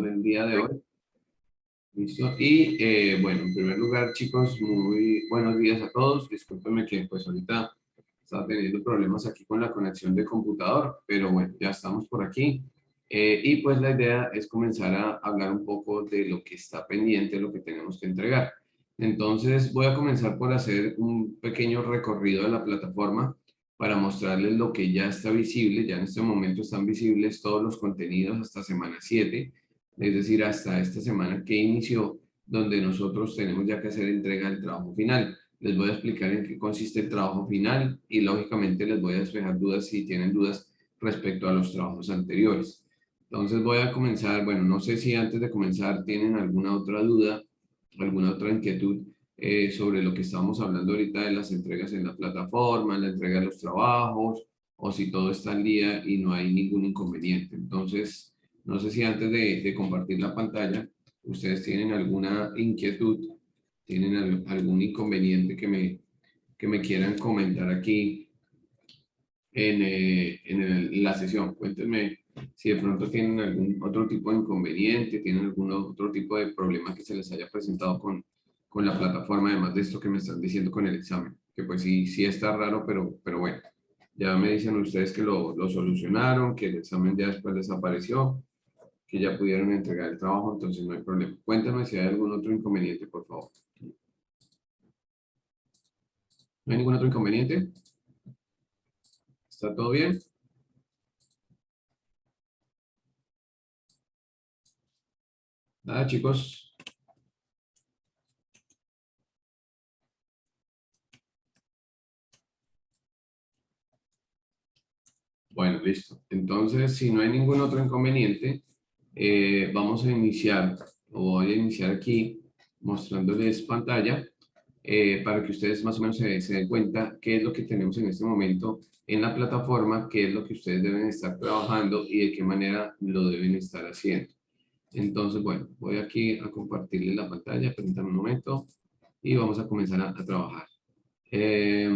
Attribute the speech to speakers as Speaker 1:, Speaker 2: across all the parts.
Speaker 1: el día de hoy. ¿Listo? Y bueno, en primer lugar, chicos, muy buenos días a todos. Discúlpenme que pues ahorita estaba teniendo problemas aquí con la conexión de computador, pero bueno, ya estamos por aquí. Y pues la idea es comenzar a hablar un poco de lo que está pendiente, lo que tenemos que entregar. Entonces voy a comenzar por hacer un pequeño recorrido de la plataforma para mostrarles lo que ya está visible. Ya en este momento están visibles todos los contenidos hasta semana 7, es decir, hasta esta semana que inició, donde nosotros tenemos ya que hacer entrega del trabajo final. Les voy a explicar en qué consiste el trabajo final y lógicamente les voy a despejar dudas si tienen dudas respecto a los trabajos anteriores. Entonces voy a comenzar, bueno, no sé si antes de comenzar tienen alguna otra duda, alguna otra inquietud sobre lo que estábamos hablando ahorita de las entregas en la plataforma, la entrega de los trabajos, o si todo está al día y no hay ningún inconveniente. Entonces, no sé si antes de compartir la pantalla, ustedes tienen alguna inquietud, tienen algún inconveniente que me quieran comentar aquí en la sesión. Cuéntenme si de pronto tienen algún otro tipo de inconveniente, tienen algún otro tipo de problema que se les haya presentado con la plataforma, además de esto que me están diciendo con el examen, que pues sí, sí está raro, pero bueno, ya me dicen ustedes que lo solucionaron, que el examen ya después desapareció, que ya pudieron entregar el trabajo, entonces no hay problema. Cuéntame si hay algún otro inconveniente, por favor. ¿No hay ningún otro inconveniente? ¿Está todo bien? Nada, chicos. Bueno, listo. Entonces, si no hay ningún otro inconveniente, vamos a iniciar, o voy a iniciar aquí mostrándoles pantalla para que ustedes más o menos se den cuenta qué es lo que tenemos en este momento en la plataforma, qué es lo que ustedes deben estar trabajando y de qué manera lo deben estar haciendo. Entonces, bueno, voy aquí a compartirles la pantalla, permítanme un momento y vamos a comenzar a trabajar. Eh,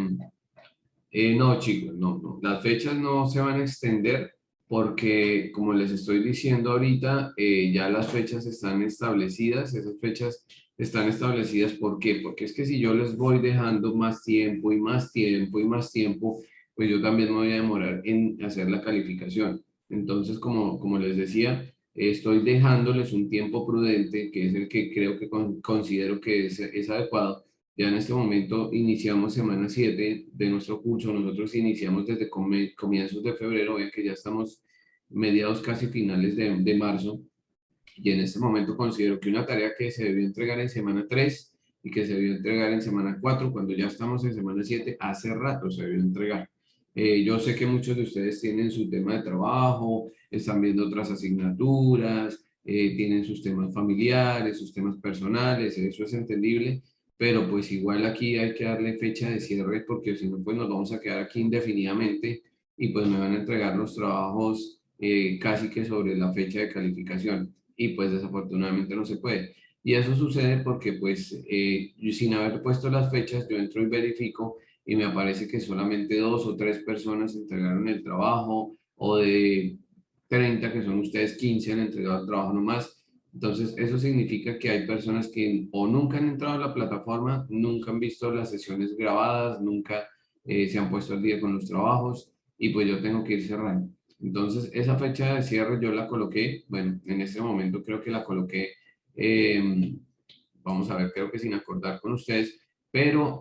Speaker 1: no, chicos, no. Las fechas no se van a extender porque, como les estoy diciendo ahorita, ya las fechas están establecidas. Esas fechas están establecidas, ¿por qué? Porque es que si yo les voy dejando más tiempo y más tiempo y más tiempo, pues yo también me voy a demorar en hacer la calificación. Entonces, como les decía, estoy dejándoles un tiempo prudente, que es el que creo que considero que es adecuado. Ya en este momento iniciamos semana 7 de nuestro curso. Nosotros iniciamos desde comienzos de febrero, vean que ya estamos mediados casi finales de marzo. Y en este momento considero que una tarea que se debió entregar en semana 3 y que se debió entregar en semana 4, cuando ya estamos en semana 7, hace rato se debió entregar. Yo sé que muchos de ustedes tienen su tema de trabajo, están viendo otras asignaturas, tienen sus temas familiares, sus temas personales, eso es entendible, pero pues igual aquí hay que darle fecha de cierre porque si no, pues nos vamos a quedar aquí indefinidamente y pues me van a entregar los trabajos casi que sobre la fecha de calificación y pues desafortunadamente no se puede. Y eso sucede porque pues yo, sin haber puesto las fechas, yo entro y verifico y me aparece que solamente 2 o 3 personas entregaron el trabajo o de 30 que son ustedes 15 han entregado el trabajo nomás. Entonces eso significa que hay personas que o nunca han entrado a la plataforma, nunca han visto las sesiones grabadas, nunca se han puesto al día con los trabajos y pues yo tengo que ir cerrando. Entonces, esa fecha de cierre yo la coloqué, bueno, en este momento creo que la coloqué, vamos a ver, creo que sin acordar con ustedes, pero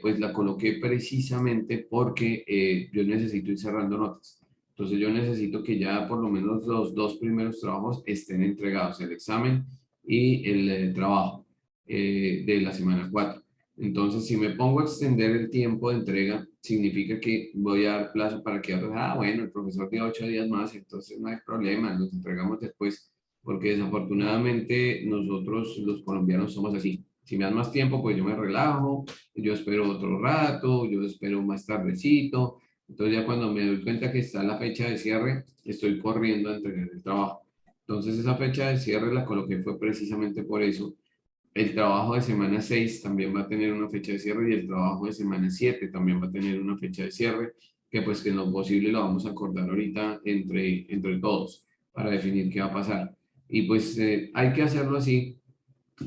Speaker 1: pues la coloqué precisamente porque yo necesito ir cerrando notas. Entonces, yo necesito que ya por lo menos los 2 primeros trabajos estén entregados, el examen y el trabajo de la semana 4. Entonces, si me pongo a extender el tiempo de entrega, significa que voy a dar plazo para que otros, bueno, el profesor dio 8 días más, entonces no hay problema, los entregamos después, porque desafortunadamente nosotros los colombianos somos así. Si me dan más tiempo, pues yo me relajo, yo espero otro rato, yo espero más tardecito. Entonces ya cuando me doy cuenta que está la fecha de cierre, estoy corriendo a entregar el trabajo. Entonces esa fecha de cierre la coloqué fue precisamente por eso. El trabajo de semana 6 también va a tener una fecha de cierre y el trabajo de semana 7 también va a tener una fecha de cierre, que pues que en lo posible lo vamos a acordar ahorita entre todos para definir qué va a pasar. Y pues hay que hacerlo así,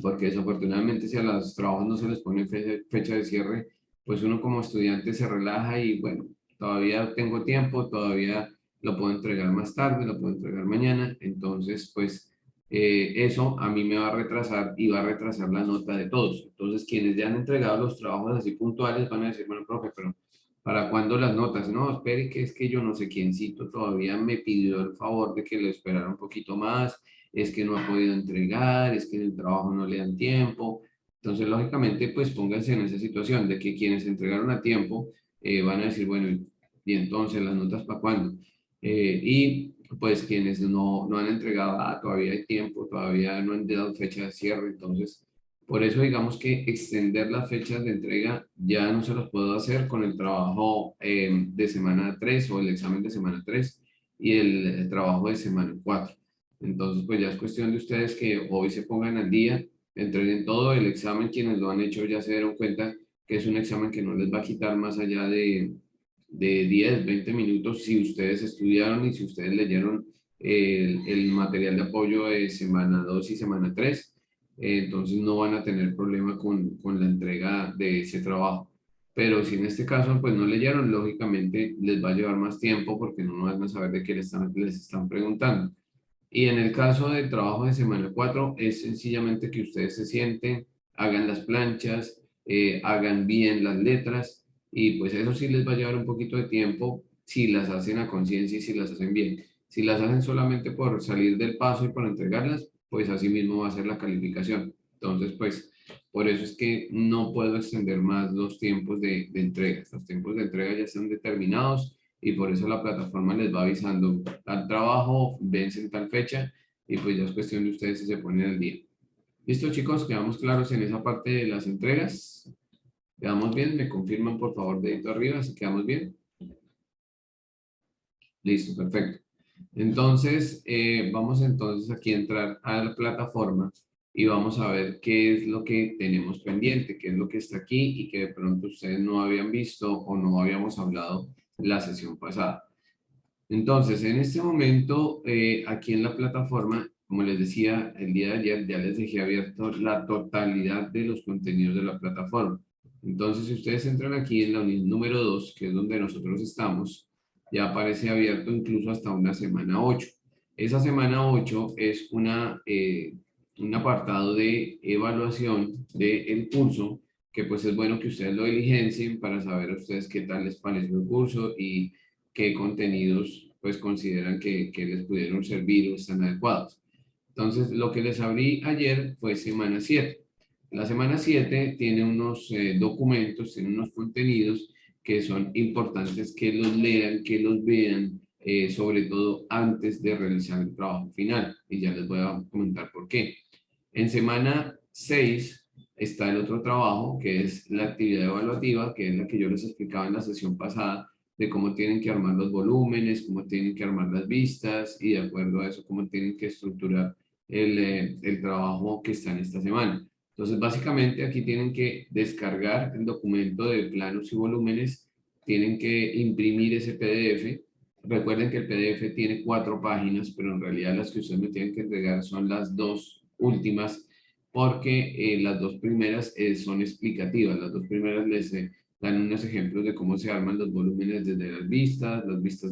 Speaker 1: porque desafortunadamente si a los trabajos no se les pone fecha de cierre, pues uno como estudiante se relaja y bueno, todavía tengo tiempo, todavía lo puedo entregar más tarde, lo puedo entregar mañana, entonces pues eso a mí me va a retrasar y va a retrasar la nota de todos. Entonces quienes ya han entregado los trabajos así puntuales van a decir, bueno, profe, pero ¿para cuándo las notas? No, espere que es que yo no sé quiéncito todavía me pidió el favor de que lo esperara un poquito más, es que no ha podido entregar, es que en el trabajo no le dan tiempo. Entonces, lógicamente, pues pónganse en esa situación de que quienes entregaron a tiempo van a decir, bueno, y entonces las notas para cuándo. Y pues quienes no han entregado, todavía hay tiempo, todavía no han dado fecha de cierre. Entonces, por eso digamos que extender las fechas de entrega ya no se los puedo hacer con el trabajo de semana 3 o el examen de semana 3 y el trabajo de semana 4. Entonces, pues ya es cuestión de ustedes que hoy se pongan al día, entreguen todo el examen, quienes lo han hecho ya se dieron cuenta que es un examen que no les va a quitar más allá de 10, 20 minutos si ustedes estudiaron y si ustedes leyeron el material de apoyo de semana 2 y semana 3, entonces no van a tener problema con la entrega de ese trabajo. Pero si en este caso pues no leyeron, lógicamente les va a llevar más tiempo porque no van a saber de qué les están preguntando. Y en el caso del trabajo de semana 4 es sencillamente que ustedes se sienten, hagan las planchas, hagan bien las letras y pues eso sí les va a llevar un poquito de tiempo si las hacen a conciencia y si las hacen bien. Si las hacen solamente por salir del paso y por entregarlas, pues así mismo va a ser la calificación. Entonces, pues por eso es que no puedo extender más los tiempos de entrega. Los tiempos de entrega ya están determinados y por eso la plataforma les va avisando tal trabajo, vence en tal fecha y pues ya es cuestión de ustedes si se ponen al día. ¿Listo, chicos? ¿Quedamos claros en esa parte de las entregas? ¿Quedamos bien? ¿Me confirman por favor dedito arriba si quedamos bien? Listo, perfecto. Entonces, vamos entonces aquí a entrar a la plataforma y vamos a ver qué es lo que tenemos pendiente, qué es lo que está aquí y que de pronto ustedes no habían visto o no habíamos hablado la sesión pasada. Entonces, en este momento, aquí en la plataforma, como les decía el día de ayer, ya les dejé abierto la totalidad de los contenidos de la plataforma. Entonces, si ustedes entran aquí en la unidad número 2, que es donde nosotros estamos, ya aparece abierto incluso hasta una semana 8. Esa semana 8 es un apartado de evaluación del curso, que pues es bueno que ustedes lo diligencien para saber a ustedes qué tal les pareció el curso y qué contenidos pues consideran que les pudieron servir o están adecuados. Entonces, lo que les abrí ayer fue semana 7. La semana 7 tiene unos documentos, tiene unos contenidos que son importantes que los lean, que los vean, sobre todo antes de realizar el trabajo final. Y ya les voy a comentar por qué. En semana 6 está el otro trabajo, que es la actividad evaluativa, que es la que yo les explicaba en la sesión pasada, de cómo tienen que armar los volúmenes, cómo tienen que armar las vistas y de acuerdo a eso, cómo tienen que estructurar el trabajo que está en esta semana. Entonces, básicamente aquí tienen que descargar el documento de planos y volúmenes, tienen que imprimir ese PDF. Recuerden que el PDF tiene 4 páginas, pero en realidad las que ustedes me tienen que entregar son las 2 últimas, porque las 2 primeras son explicativas. Las 2 primeras les dan unos ejemplos de cómo se arman los volúmenes desde las vistas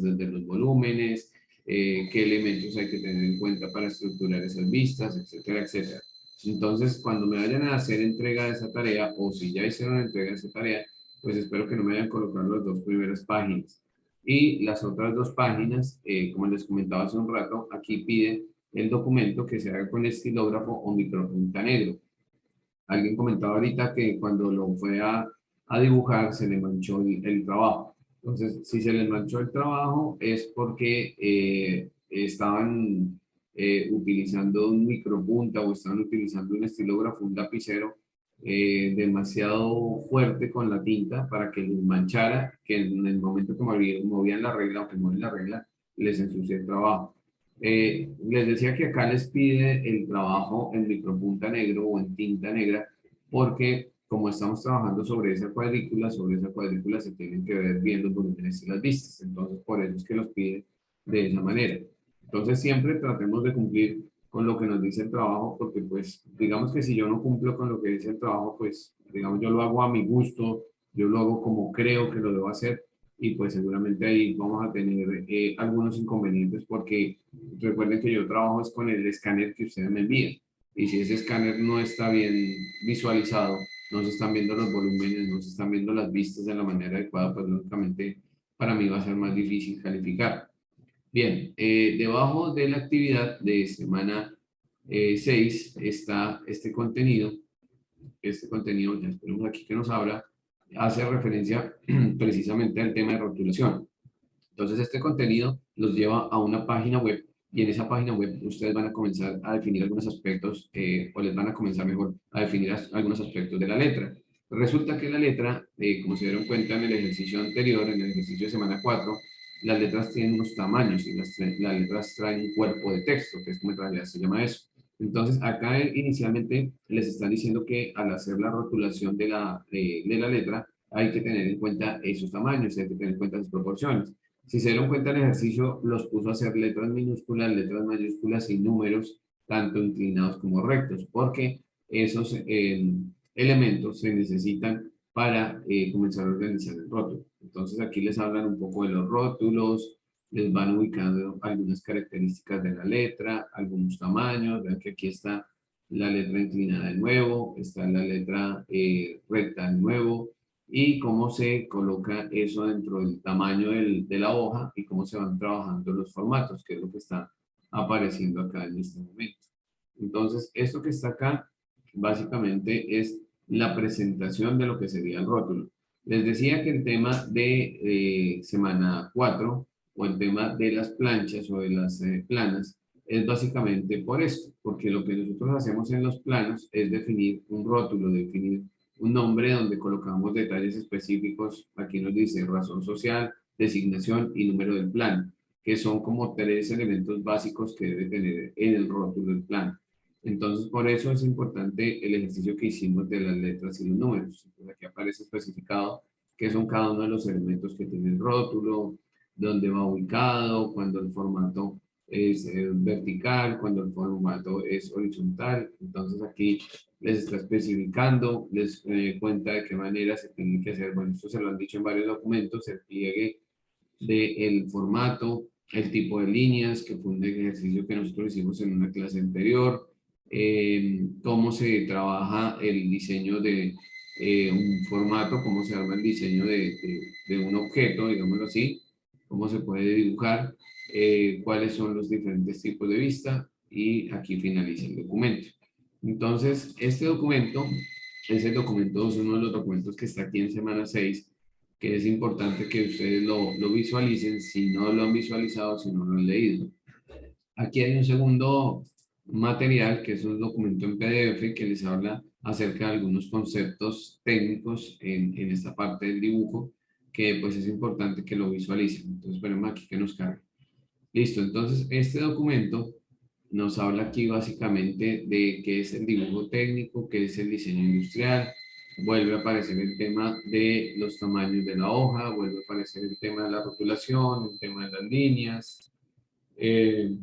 Speaker 1: desde los volúmenes, qué elementos hay que tener en cuenta para estructurar esas vistas, etcétera, etcétera. Entonces, cuando me vayan a hacer entrega de esa tarea, o si ya hicieron entrega de esa tarea, pues espero que no me vayan a colocar las 2 primeras páginas. Y las otras 2 páginas, como les comentaba hace un rato, aquí piden el documento que se haga con estilógrafo o micropunta negro. Alguien comentaba ahorita que cuando lo fue a dibujar se le manchó el trabajo. Entonces, si se les manchó el trabajo es porque estaban utilizando un micropunta o estaban utilizando un estilógrafo, un lapicero demasiado fuerte con la tinta para que les manchara, que en el momento que movían la regla o que mueven la regla, les ensucia el trabajo. Les decía que acá les pide el trabajo en micropunta negro o en tinta negra, porque como estamos trabajando sobre esa cuadrícula se tienen que ver bien los volúmenes y las vistas. Entonces, por eso es que los pide de esa manera. Entonces, siempre tratemos de cumplir con lo que nos dice el trabajo, porque pues digamos que si yo no cumplo con lo que dice el trabajo, pues digamos yo lo hago a mi gusto, yo lo hago como creo que lo debo hacer y pues seguramente ahí vamos a tener algunos inconvenientes porque recuerden que yo trabajo es con el escáner que ustedes me envían y si ese escáner no está bien visualizado, no se están viendo los volúmenes, no se están viendo las vistas de la manera adecuada, pues lógicamente para mí va a ser más difícil calificar. Bien, debajo de la actividad de semana 6 está este contenido. Este contenido, ya tenemos aquí que nos habla, hace referencia precisamente al tema de rotulación. Entonces, este contenido los lleva a una página web y en esa página web ustedes van a comenzar a definir algunos aspectos o les van a comenzar mejor a definir algunos aspectos de la letra. Resulta que la letra, como se dieron cuenta en el ejercicio anterior, en el ejercicio de semana 4, las letras tienen unos tamaños y las letras traen un cuerpo de texto, que es como en realidad se llama eso. Entonces, acá inicialmente les están diciendo que al hacer la rotulación de la letra, hay que tener en cuenta esos tamaños, hay que tener en cuenta sus proporciones. Si se dieron cuenta, el ejercicio los puso a hacer letras minúsculas, letras mayúsculas y números, tanto inclinados como rectos, porque esos elementos se necesitan para comenzar a organizar el rótulo. Entonces aquí les hablan un poco de los rótulos, les van ubicando algunas características de la letra, algunos tamaños, vean que aquí está la letra inclinada de nuevo, está la letra recta de nuevo, y cómo se coloca eso dentro del tamaño de la hoja y cómo se van trabajando los formatos, que es lo que está apareciendo acá en este momento. Entonces, esto que está acá básicamente es la presentación de lo que sería el rótulo. Les decía que el tema de semana 4 o el tema de las planchas o de las planas es básicamente por esto, porque lo que nosotros hacemos en los planos es definir un rótulo, definir un nombre donde colocamos detalles específicos. Aquí nos dice razón social, designación y número del plan, que son como tres elementos básicos que debe tener en el rótulo del plan. Entonces, por eso es importante el ejercicio que hicimos de las letras y los números. Entonces, aquí aparece especificado qué son cada uno de los elementos que tiene el rótulo, dónde va ubicado, cuando el formato es vertical, cuando el formato es horizontal. Entonces, aquí les está especificando, les cuenta de qué manera se tiene que hacer. Bueno, esto se lo han dicho en varios documentos, el pliegue del formato, el tipo de líneas, que fue un ejercicio que nosotros hicimos en una clase anterior, cómo se trabaja el diseño de un formato, cómo se arma el diseño de un objeto, digámoslo así, cómo se puede dibujar, cuáles son los diferentes tipos de vista y aquí finaliza el documento. Entonces, este documento es el documento, es uno de los documentos que está aquí en semana 6, que es importante que ustedes lo visualicen si no lo han visualizado, si no lo han leído. Aquí hay un segundo material que es un documento en PDF que les habla acerca de algunos conceptos técnicos en esta parte del dibujo que pues es importante que lo visualicen. Entonces esperemos aquí que nos cargue. Listo, entonces este documento nos habla aquí básicamente de qué es el dibujo técnico, qué es el diseño industrial, vuelve a aparecer el tema de los tamaños de la hoja, vuelve a aparecer el tema de la rotulación, el tema de las líneas, eh,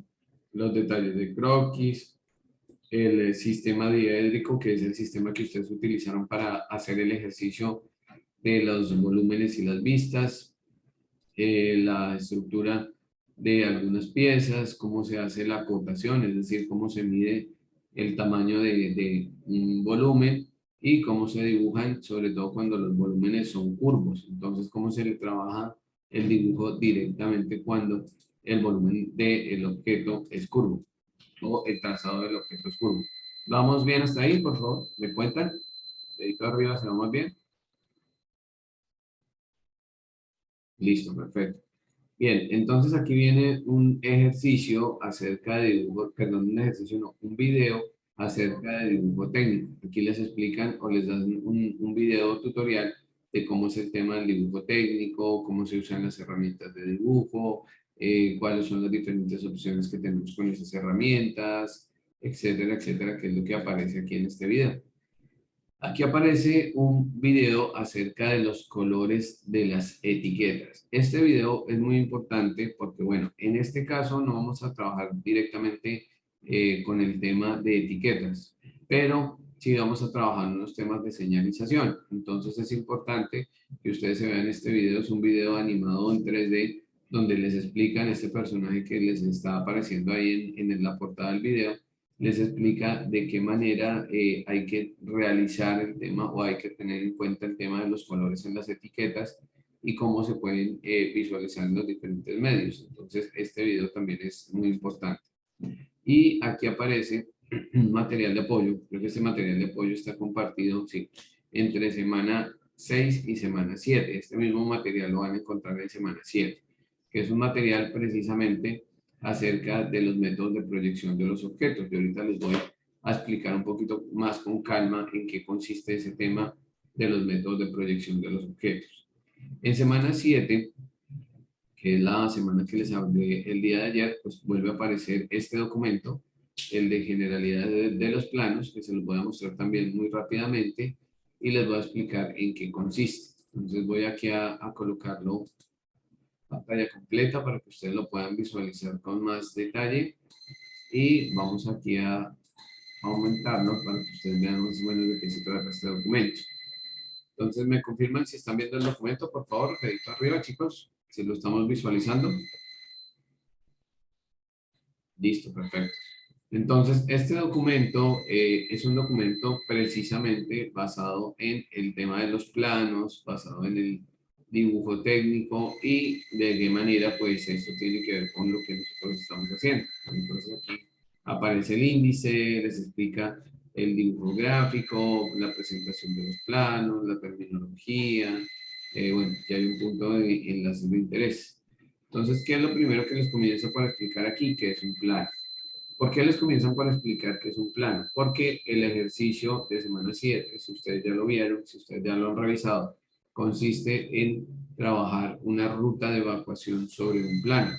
Speaker 1: los detalles de croquis, el sistema diédrico, que es el sistema que ustedes utilizaron para hacer el ejercicio de los volúmenes y las vistas, la estructura de algunas piezas, cómo se hace la acotación, es decir, cómo se mide el tamaño de un volumen y cómo se dibujan, sobre todo cuando los volúmenes son curvos. Entonces, cómo se le trabaja el dibujo directamente cuando el volumen del objeto es curvo o el trazado del objeto es curvo. ¿Vamos bien hasta ahí, por favor? ¿Me cuentan? Dedito arriba, ¿se vamos bien? Listo, perfecto. Bien, entonces aquí viene un ejercicio acerca de dibujo, perdón, un ejercicio no, un video acerca de dibujo técnico. Aquí les explican o les dan un video tutorial de cómo es el tema del dibujo técnico, cómo se usan las herramientas de dibujo, cuáles son las diferentes opciones que tenemos con esas herramientas, etcétera, etcétera, que es lo que aparece aquí en este video. Aquí aparece un video acerca de los colores de las etiquetas. Este video es muy importante porque, bueno, en este caso no vamos a trabajar directamente con el tema de etiquetas, pero sí vamos a trabajar en unos temas de señalización. Entonces es importante que ustedes se vean este video, es un video animado en 3D donde les explican este personaje que les está apareciendo ahí en la portada del video, les explica de qué manera hay que realizar el tema o hay que tener en cuenta el tema de los colores en las etiquetas y cómo se pueden visualizar en los diferentes medios. Entonces, este video también es muy importante. Y aquí aparece un material de apoyo. Creo que este material de apoyo está compartido, sí, entre semana 6 y semana 7. Este mismo material lo van a encontrar en semana 7, que es un material precisamente acerca de los métodos de proyección de los objetos. Y ahorita les voy a explicar un poquito más con calma en qué consiste ese tema de los métodos de proyección de los objetos. En semana 7, que es la semana que les hablé el día de ayer, pues vuelve a aparecer este documento, el de generalidad de los planos, que se los voy a mostrar también muy rápidamente y les voy a explicar en qué consiste. Entonces voy aquí a colocarlo pantalla completa para que ustedes lo puedan visualizar con más detalle y vamos aquí a aumentarlo para que ustedes vean más o menos de qué se trata este documento. Entonces me confirman si están viendo el documento, por favor, dedito arriba, chicos, si lo estamos visualizando. Listo, perfecto. Entonces, este documento es un documento precisamente basado en el tema de los planos, basado en el dibujo técnico y de qué manera pues esto tiene que ver con lo que nosotros estamos haciendo. Entonces aquí aparece el índice, les explica el dibujo gráfico, la presentación de los planos, la terminología, bueno, ya hay un punto de enlaces de interés. Entonces, ¿qué es lo primero que les comienzo por explicar aquí? ¿Qué es un plano? ¿Por qué les comienzan por explicar qué es un plano? Porque el ejercicio de semana 7, si ustedes ya lo vieron, si ustedes ya lo han revisado, consiste en trabajar una ruta de evacuación sobre un plano.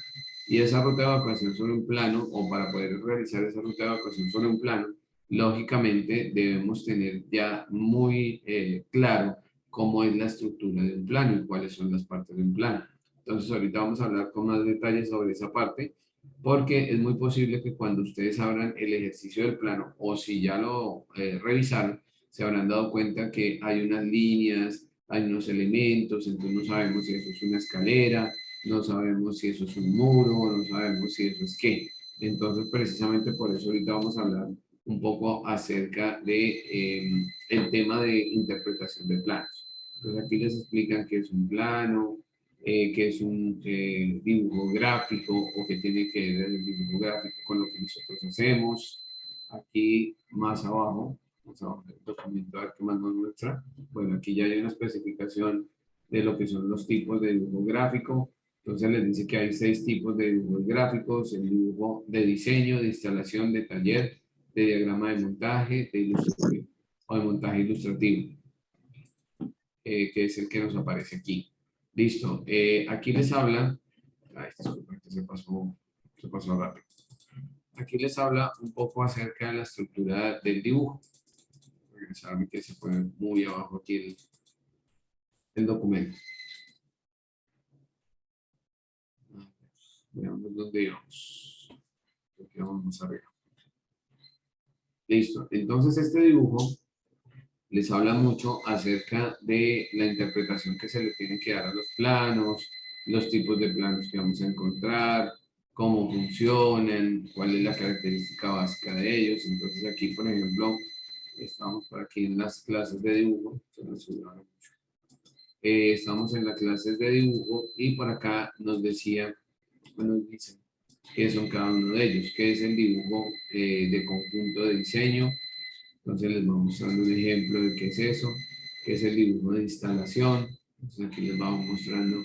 Speaker 1: Y esa ruta de evacuación sobre un plano, o para poder realizar esa ruta de evacuación sobre un plano, lógicamente debemos tener ya muy claro cómo es la estructura de un plano y cuáles son las partes de un plano. Entonces ahorita vamos a hablar con más detalles sobre esa parte, porque es muy posible que cuando ustedes abran el ejercicio del plano o si ya lo revisaron, se habrán dado cuenta que hay unas líneas, hay unos elementos, entonces no sabemos si eso es una escalera, no sabemos si eso es un muro, no sabemos si eso es qué. Entonces, precisamente por eso ahorita vamos a hablar un poco acerca de el tema de interpretación de planos. Entonces, aquí les explican qué es un plano, que es un dibujo gráfico o que tiene que ver el dibujo gráfico con lo que nosotros hacemos. Aquí más abajo del documento, a ver qué más nos muestra. Bueno, aquí ya hay una especificación de lo que son los tipos de dibujo gráfico. Entonces les dice que hay 6 tipos de dibujos gráficos: el dibujo de diseño, de instalación, de taller, de diagrama de montaje, de ilustración o de montaje ilustrativo, que es el que nos aparece aquí. Listo. Aquí les habla. Ay, disculpen que se pasó rápido. Aquí les habla un poco acerca de la estructura del dibujo. Regresarme que se pone muy abajo aquí el documento. Veamos dónde íbamos. Aquí vamos arriba. Listo. Entonces este dibujo les habla mucho acerca de la interpretación que se le tiene que dar a los planos, los tipos de planos que vamos a encontrar, cómo funcionan, cuál es la característica básica de ellos. Entonces aquí, por ejemplo, estamos por aquí en las clases de dibujo, estamos en las clases de dibujo y por acá nos decía, bueno, nos dicen qué son cada uno de ellos, qué es el dibujo de conjunto de diseño. Entonces les voy mostrando un ejemplo de qué es eso, qué es el dibujo de instalación. Entonces aquí les vamos mostrando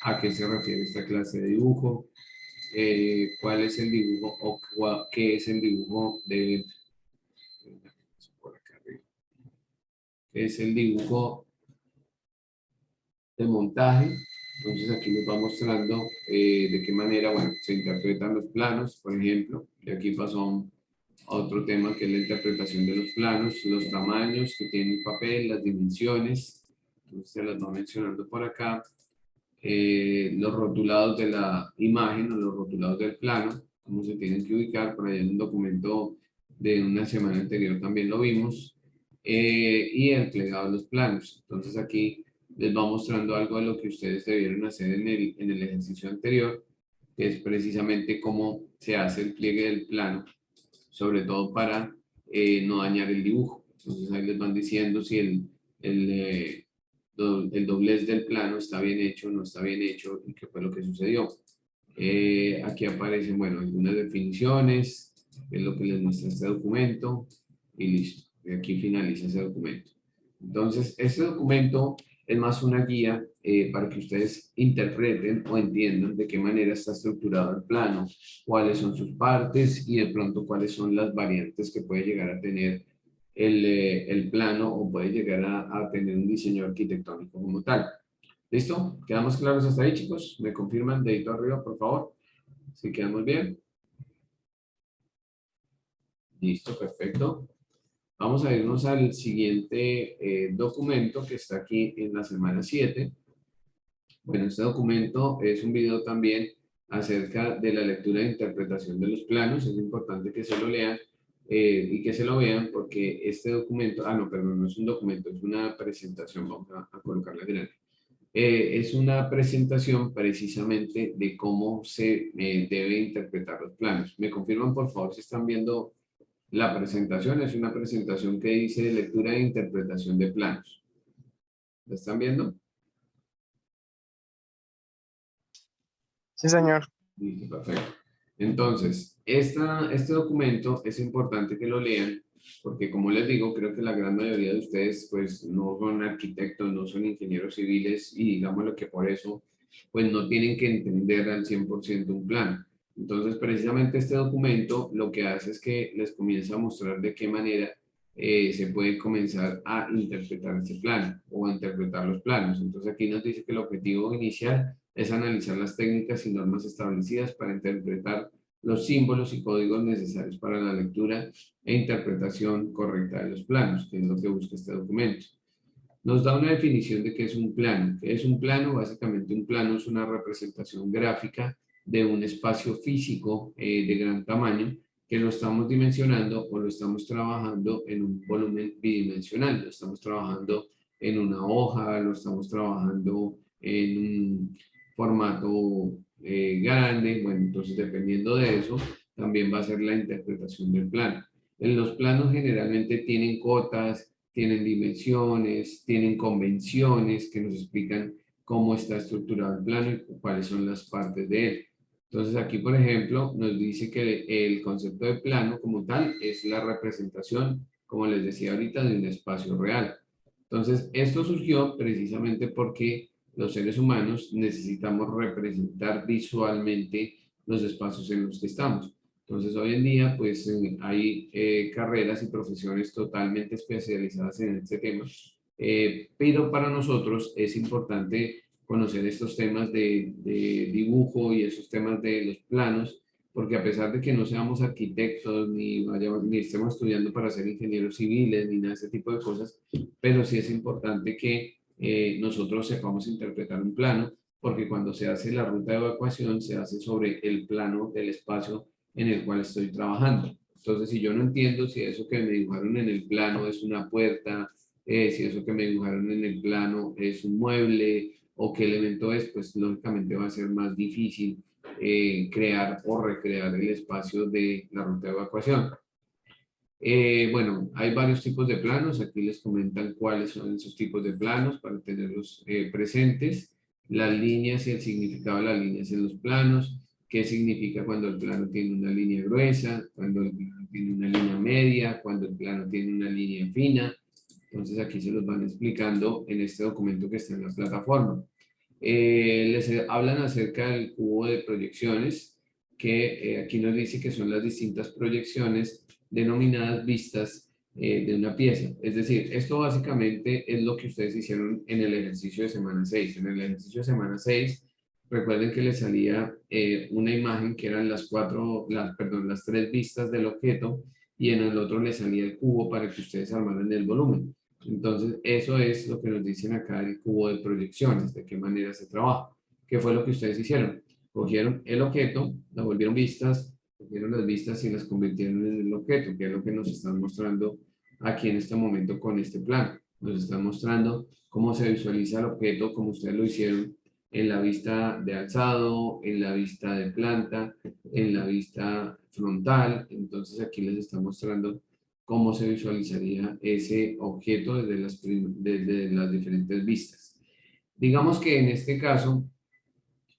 Speaker 1: a qué se refiere esta clase de dibujo, cuál es el dibujo o qué es el dibujo de, por acá arriba, qué es el dibujo de montaje. Entonces aquí nos va mostrando de qué manera, bueno, se interpretan los planos, por ejemplo. Y aquí pasó a otro tema que es la interpretación de los planos, los tamaños que tiene el papel, las dimensiones. Entonces se las va mencionando por acá. Los rotulados de la imagen o los rotulados del plano. cómo se tienen que ubicar. Por ahí en un documento de una semana anterior también lo vimos. Y el plegado de los planos. Entonces aquí les va mostrando algo de lo que ustedes debieron hacer en el ejercicio anterior, que es precisamente cómo se hace el pliegue del plano, sobre todo para no dañar el dibujo. Entonces ahí les van diciendo si el doblez del plano está bien hecho, no está bien hecho y qué fue lo que sucedió. Aquí aparecen, bueno, algunas definiciones, que es lo que les muestra este documento y listo. Y aquí finaliza ese documento. Entonces, este documento es más una guía para que ustedes interpreten o entiendan de qué manera está estructurado el plano, cuáles son sus partes y de pronto cuáles son las variantes que puede llegar a tener el plano o puede llegar a tener un diseño arquitectónico como tal. ¿Listo? ¿Quedamos claros hasta ahí, chicos? ¿Me confirman dedito arriba, por favor? ¿Sí quedamos bien? Listo, perfecto. Vamos a irnos al siguiente documento que está aquí en la semana 7. Bueno, este documento es un video también acerca de la lectura e interpretación de los planos. Es importante que se lo lean y que se lo vean porque este documento, no, perdón, no es un documento, es una presentación. Vamos a colocarla grande. Es una presentación precisamente de cómo se debe interpretar los planos. ¿Me confirman, por favor, si están viendo la presentación? Es una presentación que dice lectura e interpretación de planos. ¿La están viendo?
Speaker 2: Sí, señor.
Speaker 1: Listo, perfecto. Entonces, este documento es importante que lo lean porque, como les digo, creo que la gran mayoría de ustedes pues no son arquitectos, no son ingenieros civiles y digámoslo que por eso pues no tienen que entender al 100% un plan. Entonces, precisamente este documento lo que hace es que les comienza a mostrar de qué manera se puede comenzar a interpretar este plan o a interpretar los planos. Entonces, aquí nos dice que el objetivo inicial es analizar las técnicas y normas establecidas para interpretar los símbolos y códigos necesarios para la lectura e interpretación correcta de los planos, que es lo que busca este documento. Nos da una definición de qué es un plano. ¿Qué es un plano? Básicamente un plano es una representación gráfica de un espacio físico de gran tamaño que lo estamos dimensionando o lo estamos trabajando en un volumen bidimensional, lo estamos trabajando en una hoja, lo estamos trabajando en un formato grande. Bueno, entonces dependiendo de eso, también va a ser la interpretación del plano. En los planos generalmente tienen cotas, tienen dimensiones, tienen convenciones que nos explican cómo está estructurado el plano y cuáles son las partes de él. Entonces aquí, por ejemplo, nos dice que el concepto de plano como tal es la representación, como les decía ahorita, de un espacio real. Entonces, esto surgió precisamente porque los seres humanos necesitamos representar visualmente los espacios en los que estamos. Entonces, hoy en día, pues hay carreras y profesiones totalmente especializadas en este tema, pero para nosotros es importante conocer estos temas de dibujo y esos temas de los planos, porque a pesar de que no seamos arquitectos, ni estemos estudiando para ser ingenieros civiles, ni nada de ese tipo de cosas, pero sí es importante que nosotros sepamos interpretar un plano, porque cuando se hace la ruta de evacuación, se hace sobre el plano del espacio en el cual estoy trabajando. Entonces, si yo no entiendo si eso que me dibujaron en el plano es una puerta, si eso que me dibujaron en el plano es un mueble o qué elemento es, pues lógicamente va a ser más difícil crear o recrear el espacio de la ruta de evacuación. Bueno, hay varios tipos de planos. Aquí les comentan cuáles son esos tipos de planos para tenerlos presentes. Las líneas y el significado de las líneas en los planos. ¿Qué significa cuando el plano tiene una línea gruesa? Cuando el plano tiene una línea media. Cuando el plano tiene una línea fina. Entonces aquí se los van explicando en este documento que está en la plataforma. Les hablan acerca del cubo de proyecciones, que aquí nos dice que son las distintas proyecciones denominadas vistas de una pieza. Es decir, esto básicamente es lo que ustedes hicieron en el ejercicio de semana 6. En el ejercicio de semana 6, recuerden que les salía una imagen que eran las tres vistas del objeto y en el otro les salía el cubo para que ustedes armaran el volumen. Entonces, eso es lo que nos dicen acá el cubo de proyecciones, de qué manera se trabaja. ¿Qué fue lo que ustedes hicieron? Cogieron el objeto, lo volvieron vistas, cogieron las vistas y las convirtieron en el objeto, que es lo que nos están mostrando aquí en este momento con este plan. Nos están mostrando cómo se visualiza el objeto, como ustedes lo hicieron en la vista de alzado, en la vista de planta, en la vista frontal. Entonces aquí les está mostrando cómo se visualizaría ese objeto desde las diferentes vistas. Digamos que en este caso,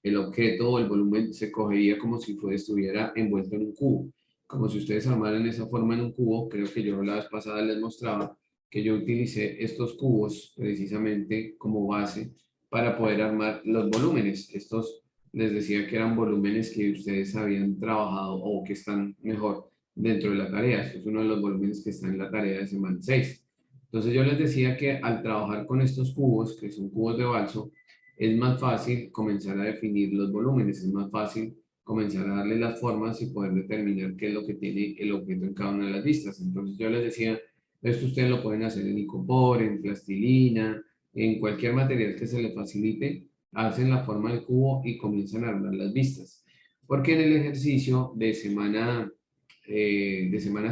Speaker 1: el objeto o el volumen se cogería como si estuviera envuelto en un cubo. Como si ustedes armaran esa forma en un cubo, creo que yo la vez pasada les mostraba que yo utilicé estos cubos precisamente como base para poder armar los volúmenes. Estos les decía que eran volúmenes que ustedes habían trabajado o que están mejor dentro de la tarea. Esto es uno de los volúmenes que está en la tarea de semana 6. Entonces yo les decía que al trabajar con estos cubos, que son cubos de balso, es más fácil comenzar a definir los volúmenes, es más fácil comenzar a darle las formas y poder determinar qué es lo que tiene el objeto en cada una de las vistas. Entonces yo les decía, esto ustedes lo pueden hacer en icopor, en plastilina, en cualquier material que se les facilite, hacen la forma del cubo y comienzan a armar las vistas. Porque en el ejercicio de semana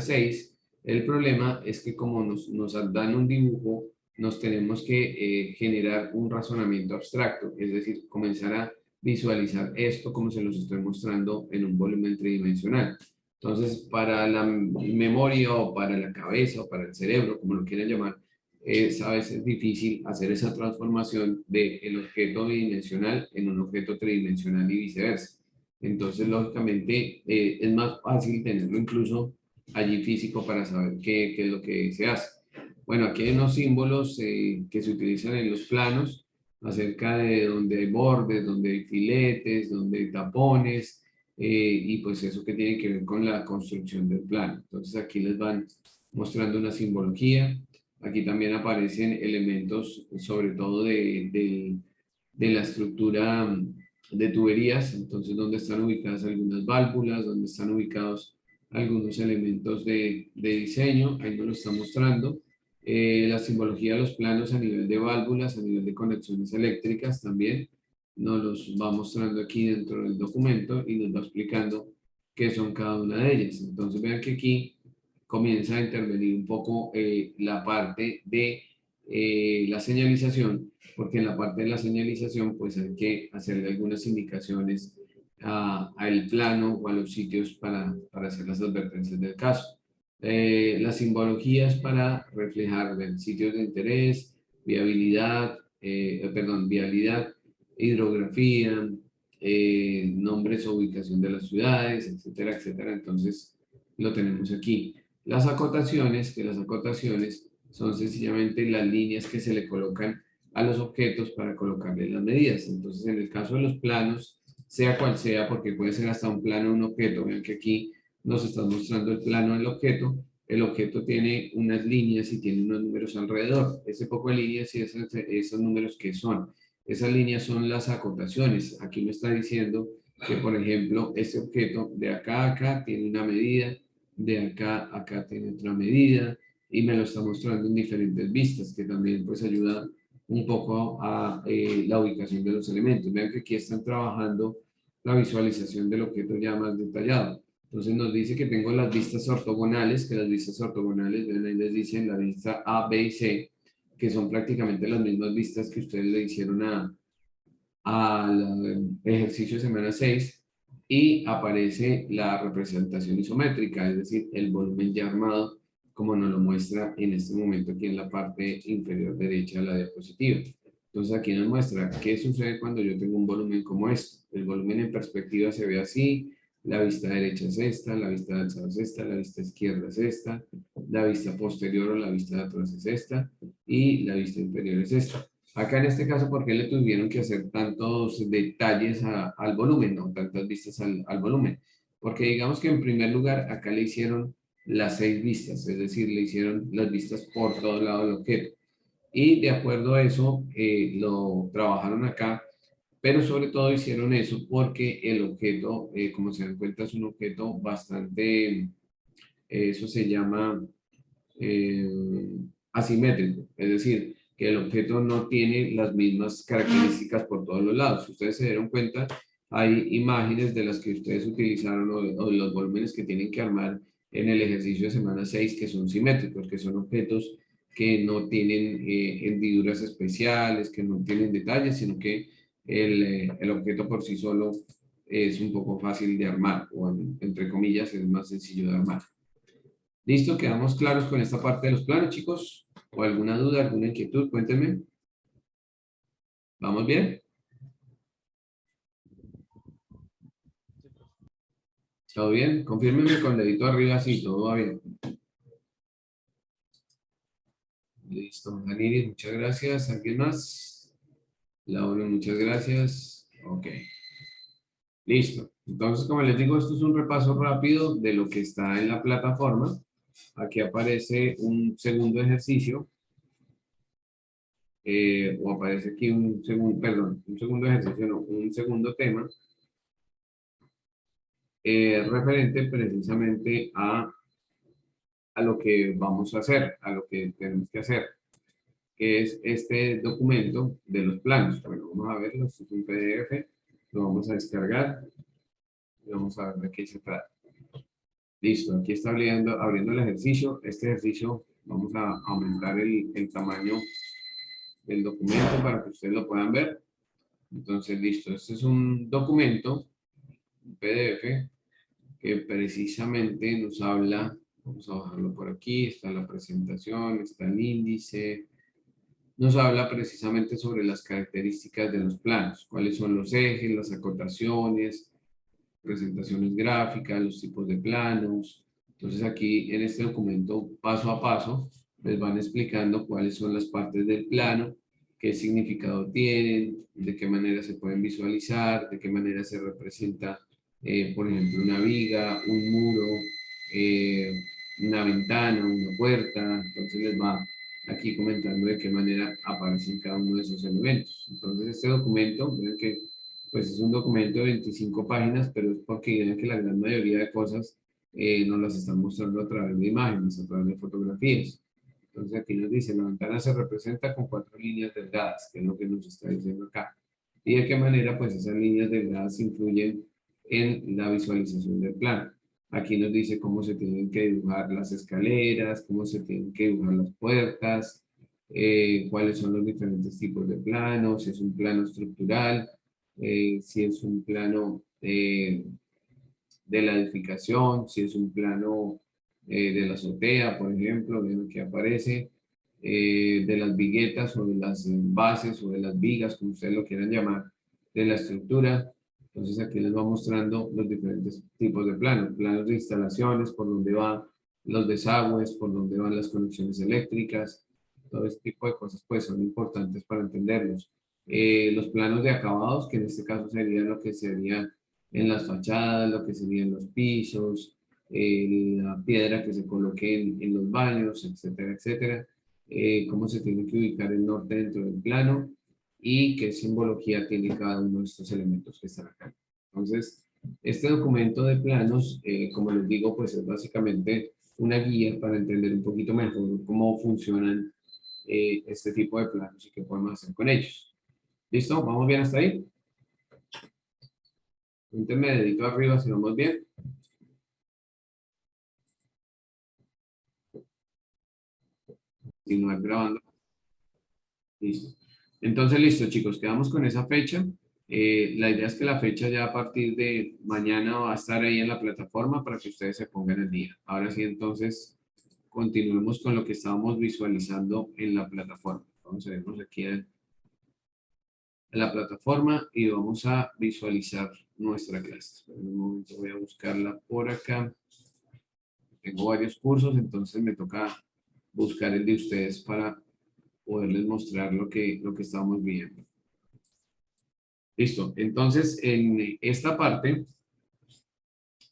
Speaker 1: 6, el problema es que como nos dan un dibujo, nos tenemos que generar un razonamiento abstracto, es decir, comenzar a visualizar esto como se los estoy mostrando en un volumen tridimensional. Entonces, para la memoria o para la cabeza o para el cerebro, como lo quieran llamar, es a veces difícil hacer esa transformación del objeto bidimensional en un objeto tridimensional y viceversa. Entonces, lógicamente, es más fácil tenerlo incluso allí físico para saber qué es lo que se hace. Bueno, aquí hay unos símbolos que se utilizan en los planos acerca de donde hay bordes, donde hay filetes, donde hay tapones, y pues eso que tiene que ver con la construcción del plano. Entonces aquí les van mostrando una simbología. Aquí también aparecen elementos, sobre todo de la estructura de tuberías, entonces donde están ubicadas algunas válvulas, donde están ubicados algunos elementos de diseño, ahí nos lo está mostrando. La simbología de los planos a nivel de válvulas, a nivel de conexiones eléctricas también, nos los va mostrando aquí dentro del documento y nos va explicando qué son cada una de ellas. Entonces vean que aquí comienza a intervenir un poco la parte de la señalización, porque en la parte de la señalización pues hay que hacerle algunas indicaciones al plano o a los sitios para hacer las advertencias del caso. Las simbologías para reflejar sitios de interés, viabilidad, vialidad, hidrografía, nombres o ubicación de las ciudades, etcétera, etcétera. Entonces lo tenemos aquí. Las acotaciones, que las acotaciones son sencillamente las líneas que se le colocan a los objetos para colocarle las medidas. Entonces, en el caso de los planos, sea cual sea, porque puede ser hasta un plano de un objeto, vean que aquí nos está mostrando el plano del objeto. El objeto tiene unas líneas y tiene unos números alrededor. Ese poco de líneas y esos números, ¿qué son? Esas líneas son las acotaciones. Aquí me está diciendo que, por ejemplo, este objeto de acá a acá tiene una medida, de acá a acá tiene otra medida, y me lo está mostrando en diferentes vistas, que también pues ayuda un poco a la ubicación de los elementos. Vean que aquí están trabajando la visualización del objeto ya más detallado. Entonces nos dice que tengo las vistas ortogonales, que las vistas ortogonales, ven ahí les dicen la vista A, B y C, que son prácticamente las mismas vistas que ustedes le hicieron al ejercicio de semana 6, y aparece la representación isométrica, es decir, el volumen ya armado, como nos lo muestra en este momento aquí en la parte inferior derecha de la diapositiva. Entonces aquí nos muestra qué sucede cuando yo tengo un volumen como esto. El volumen en perspectiva se ve así, la vista derecha es esta, la vista de alzado es esta, la vista izquierda es esta, la vista posterior o la vista de atrás es esta, y la vista inferior es esta. Acá en este caso, ¿por qué le tuvieron que hacer tantos detalles al volumen, no tantas vistas al volumen? Porque digamos que en primer lugar acá le hicieron las 6 vistas, es decir, le hicieron las vistas por todo lado del objeto. Y de acuerdo a eso, lo trabajaron acá, pero sobre todo hicieron eso porque el objeto, como se dan cuenta, es un objeto bastante, eso se llama eh, asimétrico, es decir, que el objeto no tiene las mismas características por todos los lados. Si ustedes se dieron cuenta, hay imágenes de las que ustedes utilizaron o de los volúmenes que tienen que armar en el ejercicio de semana 6 que son simétricos, que son objetos que no tienen hendiduras especiales, que no tienen detalles, sino que el objeto por sí solo es un poco fácil de armar, o entre comillas, es más sencillo de armar. ¿Listo? ¿Quedamos claros con esta parte de los planos, chicos? ¿O alguna duda, alguna inquietud? Cuéntenme. ¿Vamos bien? ¿Todo bien? Confírmenme con dedito arriba, sí, todo va bien. Listo, Daniel, muchas gracias. ¿Alguien más? Laura, muchas gracias. Ok, listo. Entonces, como les digo, esto es un repaso rápido de lo que está en la plataforma. Aquí aparece un segundo ejercicio, o aparece aquí un segundo, perdón, un segundo ejercicio, no, un segundo tema, referente precisamente a lo que vamos a hacer, a lo que tenemos que hacer, que es este documento de los planos. Bueno, vamos a verlo, esto es un PDF, lo vamos a descargar y vamos a ver de qué se trata. Listo, aquí está abriendo el ejercicio. Este ejercicio vamos a aumentar el tamaño del documento para que ustedes lo puedan ver. Entonces, listo, este es un documento, un PDF, que precisamente nos habla, vamos a bajarlo por aquí, está la presentación, está el índice, nos habla precisamente sobre las características de los planos, cuáles son los ejes, las acotaciones, presentaciones gráficas, los tipos de planos. Entonces aquí en este documento, paso a paso, les van explicando cuáles son las partes del plano, qué significado tienen, de qué manera se pueden visualizar, de qué manera se representa, por ejemplo, una viga, un muro, eh, una ventana, una puerta. Entonces les va aquí comentando de qué manera aparecen cada uno de esos elementos. Entonces este documento, vean que pues es un documento de 25 páginas, pero es porque vean que la gran mayoría de cosas nos las están mostrando a través de imágenes, a través de fotografías. Entonces aquí nos dice, la ventana se representa con 4 líneas delgadas, que es lo que nos está diciendo acá. Y de qué manera pues esas líneas delgadas influyen en la visualización del plano. Aquí nos dice cómo se tienen que dibujar las escaleras, cómo se tienen que dibujar las puertas, cuáles son los diferentes tipos de planos, si es un plano estructural, si es un plano de la edificación, si es un plano de la azotea, por ejemplo, de lo que aparece, de las viguetas o de las bases o de las vigas, como ustedes lo quieran llamar, de la estructura. Entonces aquí les va mostrando los diferentes tipos de planos, planos de instalaciones, por donde van los desagües, por donde van las conexiones eléctricas, todo este tipo de cosas pues son importantes para entenderlos. Los planos de acabados, que en este caso sería lo que sería en las fachadas, lo que serían los pisos, la piedra que se coloque en los baños, etcétera, etcétera. Cómo se tiene que ubicar el norte dentro del plano y qué simbología tiene cada uno de estos elementos que están acá. Entonces, este documento de planos, como les digo, pues es básicamente una guía para entender un poquito mejor cómo funcionan este tipo de planos y qué podemos hacer con ellos. ¿Listo? ¿Vamos bien hasta ahí? Cuéntenme dedito arriba si vamos bien. Continuar grabando. Listo. Entonces, listo, chicos, quedamos con esa fecha. La idea es que la fecha ya a partir de mañana va a estar ahí en la plataforma para que ustedes se pongan el día. Ahora sí, entonces, continuemos con lo que estábamos visualizando en la plataforma. Vamos a vernos aquí en la plataforma y vamos a visualizar nuestra clase. En un momento voy a buscarla por acá. Tengo varios cursos, entonces me toca buscar el de ustedes para poderles mostrar lo que estamos viendo. Listo. Entonces, en esta parte,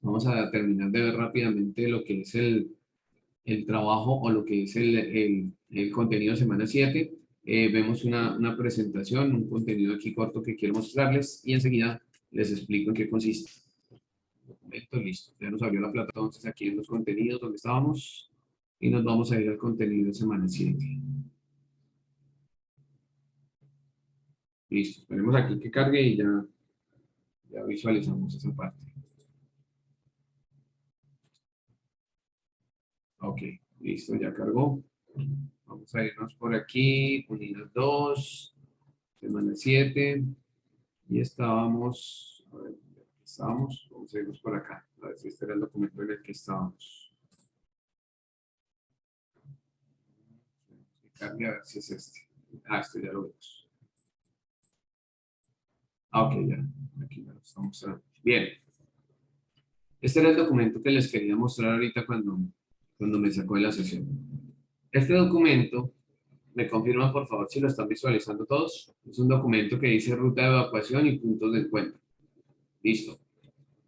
Speaker 1: vamos a terminar de ver rápidamente lo que es el trabajo o lo que es el contenido semana 7. Vemos una presentación, un contenido aquí corto que quiero mostrarles y enseguida les explico en qué consiste. Documento, listo. Ya nos abrió la plataforma, entonces aquí en los contenidos donde estábamos y nos vamos a ir al contenido de semana 7. Listo. Esperemos aquí que cargue y ya Ya visualizamos esa parte. Ok, listo, ya cargó. Vamos a irnos por aquí, unidad 2, semana 7. Y estábamos, a ver, estábamos, vamos a irnos por acá. A ver si este era el documento en el que estábamos. Cambia a ver si es este. Ah, este ya lo vemos. Ah, ok, ya. Aquí ya lo estamos mostrando. Bien. Este era el documento que les quería mostrar ahorita cuando me sacó de la sesión. Este documento, me confirman por favor si lo están visualizando todos. Es un documento que dice ruta de evacuación y puntos de encuentro. Listo.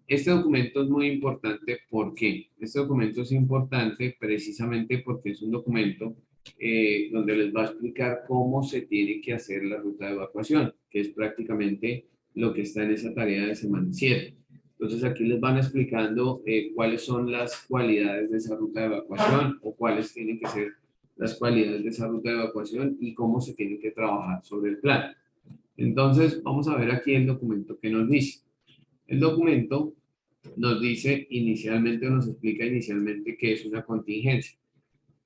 Speaker 1: Este documento es muy importante. ¿Por qué? Este documento es importante precisamente porque es un documento donde les va a explicar cómo se tiene que hacer la ruta de evacuación, que es prácticamente lo que está en esa tarea de semana 7. Entonces aquí les van explicando cuáles son las cualidades de esa ruta de evacuación o cuáles tienen que ser las cualidades de esa ruta de evacuación y cómo se tiene que trabajar sobre el plan. Entonces vamos a ver aquí el documento que nos dice. El documento nos dice inicialmente, nos explica inicialmente qué es una contingencia.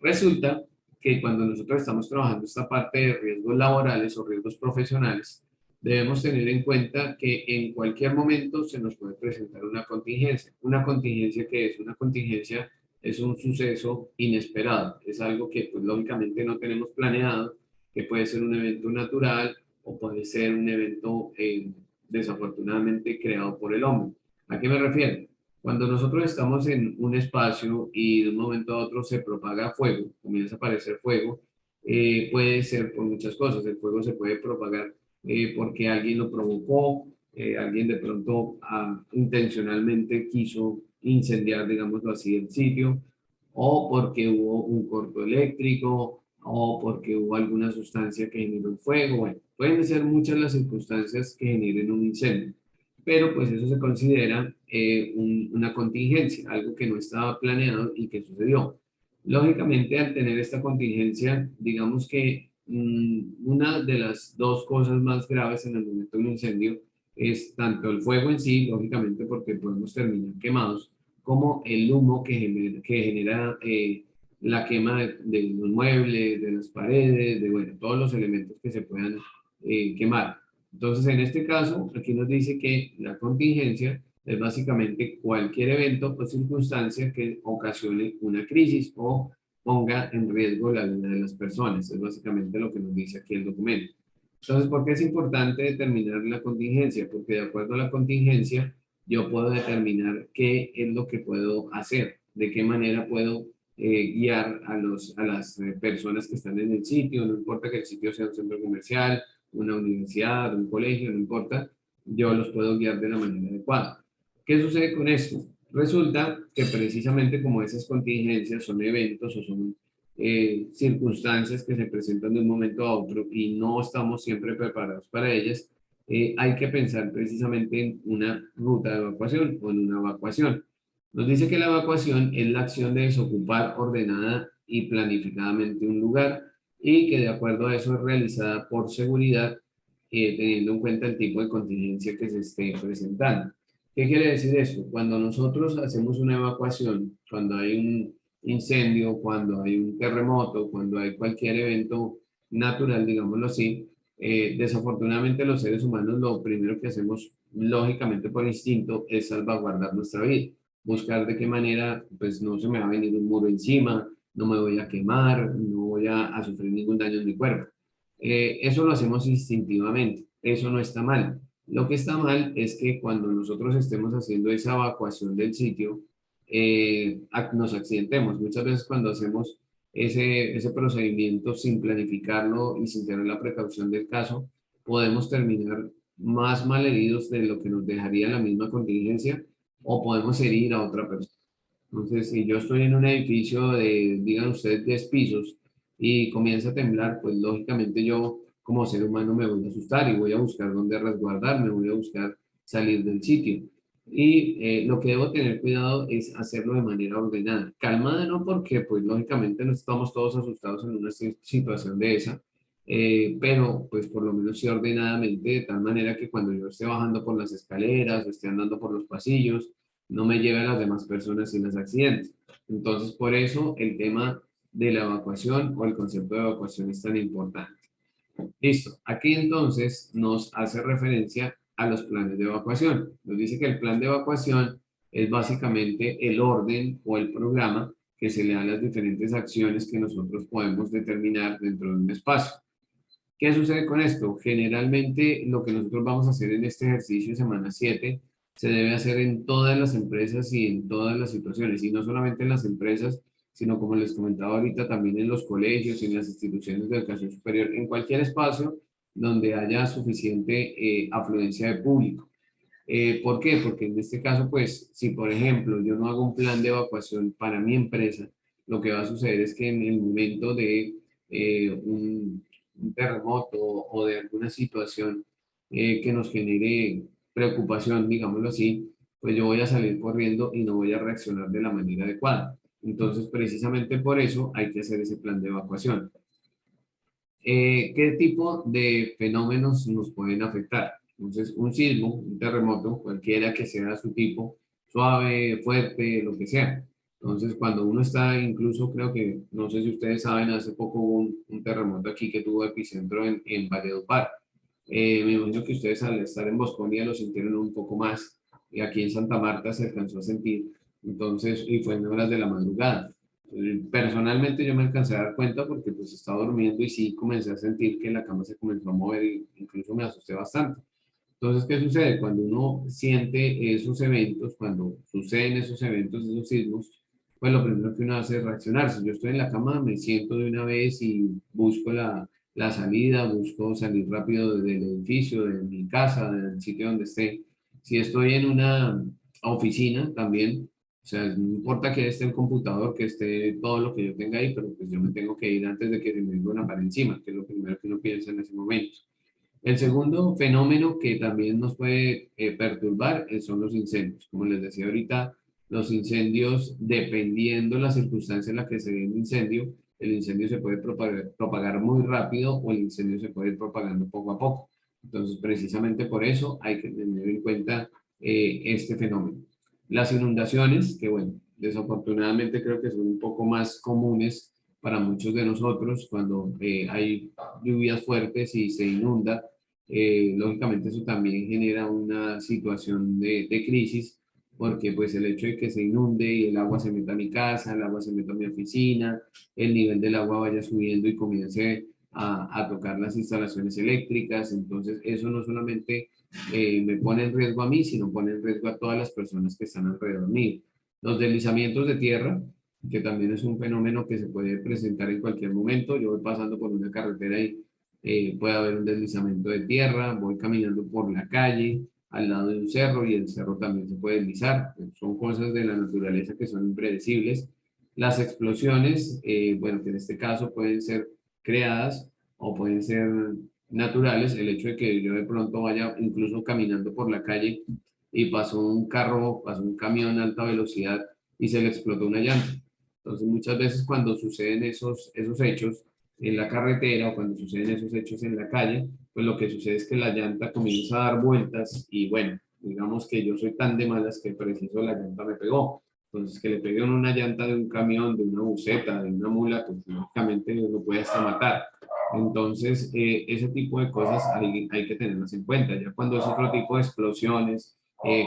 Speaker 1: Resulta que cuando nosotros estamos trabajando esta parte de riesgos laborales o riesgos profesionales, debemos tener en cuenta que en cualquier momento se nos puede presentar una contingencia. Una contingencia, ¿qué es? Una contingencia es un suceso inesperado, es algo que pues lógicamente no tenemos planeado, que puede ser un evento natural o puede ser un evento desafortunadamente creado por el hombre. ¿A qué me refiero? Cuando nosotros estamos en un espacio y de un momento a otro se propaga fuego, comienza a aparecer fuego, puede ser por muchas cosas. El fuego se puede propagar porque alguien lo provocó, alguien de pronto intencionalmente quiso incendiar, digámoslo así, el sitio, o porque hubo un corto eléctrico, o porque hubo alguna sustancia que generó el fuego. Bueno, pueden ser muchas las circunstancias que generen un incendio, pero pues eso se considera una contingencia, algo que no estaba planeado y que sucedió. Lógicamente, al tener esta contingencia, digamos que una de las dos cosas más graves en el momento de un incendio es tanto el fuego en sí, lógicamente porque podemos terminar quemados, como el humo que genera la quema de los muebles, de las paredes, de bueno, todos los elementos que se puedan quemar. Entonces, en este caso, aquí nos dice que la contingencia es básicamente cualquier evento o circunstancia que ocasione una crisis o ponga en riesgo la vida de las personas. Es básicamente lo que nos dice aquí el documento. Entonces, ¿por qué es importante determinar la contingencia? Porque de acuerdo a la contingencia, yo puedo determinar qué es lo que puedo hacer, de qué manera puedo guiar a las personas que están en el sitio, no importa que el sitio sea un centro comercial, una universidad, un colegio, no importa, yo los puedo guiar de la manera adecuada. ¿Qué sucede con esto? Resulta que precisamente como esas contingencias son eventos o son circunstancias que se presentan de un momento a otro y no estamos siempre preparados para ellas, hay que pensar precisamente en una ruta de evacuación o en una evacuación. Nos dice que la evacuación es la acción de desocupar ordenada y planificadamente un lugar y que de acuerdo a eso es realizada por seguridad, teniendo en cuenta el tipo de contingencia que se esté presentando. ¿Qué quiere decir esto? Cuando nosotros hacemos una evacuación, cuando hay un incendio, cuando hay un terremoto, cuando hay cualquier evento natural, digámoslo así, desafortunadamente los seres humanos lo primero que hacemos, lógicamente por instinto, es salvaguardar nuestra vida. Buscar de qué manera, pues no se me va a venir un muro encima, no me voy a quemar, no voy a sufrir ningún daño en mi cuerpo. Eso lo hacemos instintivamente, eso no está mal. Lo que está mal es que cuando nosotros estemos haciendo esa evacuación del sitio, nos accidentemos. Muchas veces cuando hacemos ese procedimiento sin planificarlo y sin tener la precaución del caso, podemos terminar más malheridos de lo que nos dejaría la misma contingencia o podemos herir a otra persona. Entonces, si yo estoy en un edificio de, digan ustedes, 10 pisos y comienza a temblar, pues lógicamente yo como ser humano me voy a asustar y voy a buscar dónde resguardarme, voy a buscar salir del sitio. Y lo que debo tener cuidado es hacerlo de manera ordenada. Calmada no porque, pues lógicamente no estamos todos asustados en una situación de esa, pero pues por lo menos sí ordenadamente, de tal manera que cuando yo esté bajando por las escaleras o esté andando por los pasillos, no me lleve a las demás personas sin los accidentes. Entonces, por eso el tema de la evacuación o el concepto de evacuación es tan importante. Listo. Aquí entonces nos hace referencia a los planes de evacuación. Nos dice que el plan de evacuación es básicamente el orden o el programa que se le dan las diferentes acciones que nosotros podemos determinar dentro de un espacio. ¿Qué sucede con esto? Generalmente lo que nosotros vamos a hacer en este ejercicio de semana 7 se debe hacer en todas las empresas y en todas las situaciones, y no solamente en las empresas, sino como les comentaba ahorita, también en los colegios, en las instituciones de educación superior, en cualquier espacio donde haya suficiente afluencia de público. ¿Por qué? Porque en este caso, pues, si por ejemplo yo no hago un plan de evacuación para mi empresa, lo que va a suceder es que en el momento de un terremoto o de alguna situación que nos genere preocupación, digámoslo así, pues yo voy a salir corriendo y no voy a reaccionar de la manera adecuada. Entonces, precisamente por eso hay que hacer ese plan de evacuación. ¿Qué tipo de fenómenos nos pueden afectar? Entonces, un sismo, un terremoto, cualquiera que sea su tipo, suave, fuerte, lo que sea. Entonces, cuando uno está, incluso creo que, no sé si ustedes saben, hace poco hubo un terremoto aquí que tuvo epicentro en Valledupar. Me imagino que ustedes al estar en Bosconia lo sintieron un poco más, y aquí en Santa Marta se alcanzó a sentir, entonces, y fue en horas de la madrugada. Personalmente yo me alcancé a dar cuenta porque pues estaba durmiendo y sí comencé a sentir que la cama se comenzó a mover y incluso me asusté bastante. Entonces, ¿qué sucede? Cuando uno siente esos eventos, cuando suceden esos eventos, esos sismos, pues lo primero que uno hace es reaccionar. Si yo estoy en la cama, me siento de una vez y busco la salida, busco salir rápido del edificio, de mi casa, del sitio donde esté. Si estoy en una oficina también, o sea, no importa que esté el computador, que esté todo lo que yo tenga ahí, pero pues yo me tengo que ir antes de que se me venga una para encima, que es lo primero que uno piensa en ese momento. El segundo fenómeno que también nos puede perturbar son los incendios. Como les decía ahorita, los incendios, dependiendo la circunstancia en la que se dé un incendio, el incendio se puede propagar muy rápido o el incendio se puede ir propagando poco a poco. Entonces, precisamente por eso hay que tener en cuenta este fenómeno. Las inundaciones, que bueno, desafortunadamente creo que son un poco más comunes para muchos de nosotros cuando hay lluvias fuertes y se inunda. Lógicamente eso también genera una situación de crisis, porque pues el hecho de que se inunde y el agua se meta a mi casa, el agua se meta a mi oficina, el nivel del agua vaya subiendo y comience a tocar las instalaciones eléctricas, entonces eso no solamente me pone en riesgo a mí, sino pone en riesgo a todas las personas que están alrededor mío. Los deslizamientos de tierra, que también es un fenómeno que se puede presentar en cualquier momento. Yo voy pasando por una carretera y puede haber un deslizamiento de tierra, voy caminando por la calle al lado de un cerro y el cerro también se puede deslizar. Son cosas de la naturaleza que son impredecibles. Las explosiones, bueno, que en este caso pueden ser creadas o pueden ser naturales. El hecho de que yo de pronto vaya incluso caminando por la calle y pasó un carro, pasó un camión a alta velocidad y se le explotó una llanta. Entonces, muchas veces cuando suceden esos hechos en la carretera o cuando suceden esos hechos en la calle, pues lo que sucede es que la llanta comienza a dar vueltas y bueno, digamos que yo soy tan de malas que preciso la llanta me pegó. Entonces, que le peguen una llanta de un camión, de una buseta, de una mula, pues lógicamente lo puede hasta matar. Entonces, ese tipo de cosas hay que tenerlas en cuenta. Ya cuando es otro tipo de explosiones,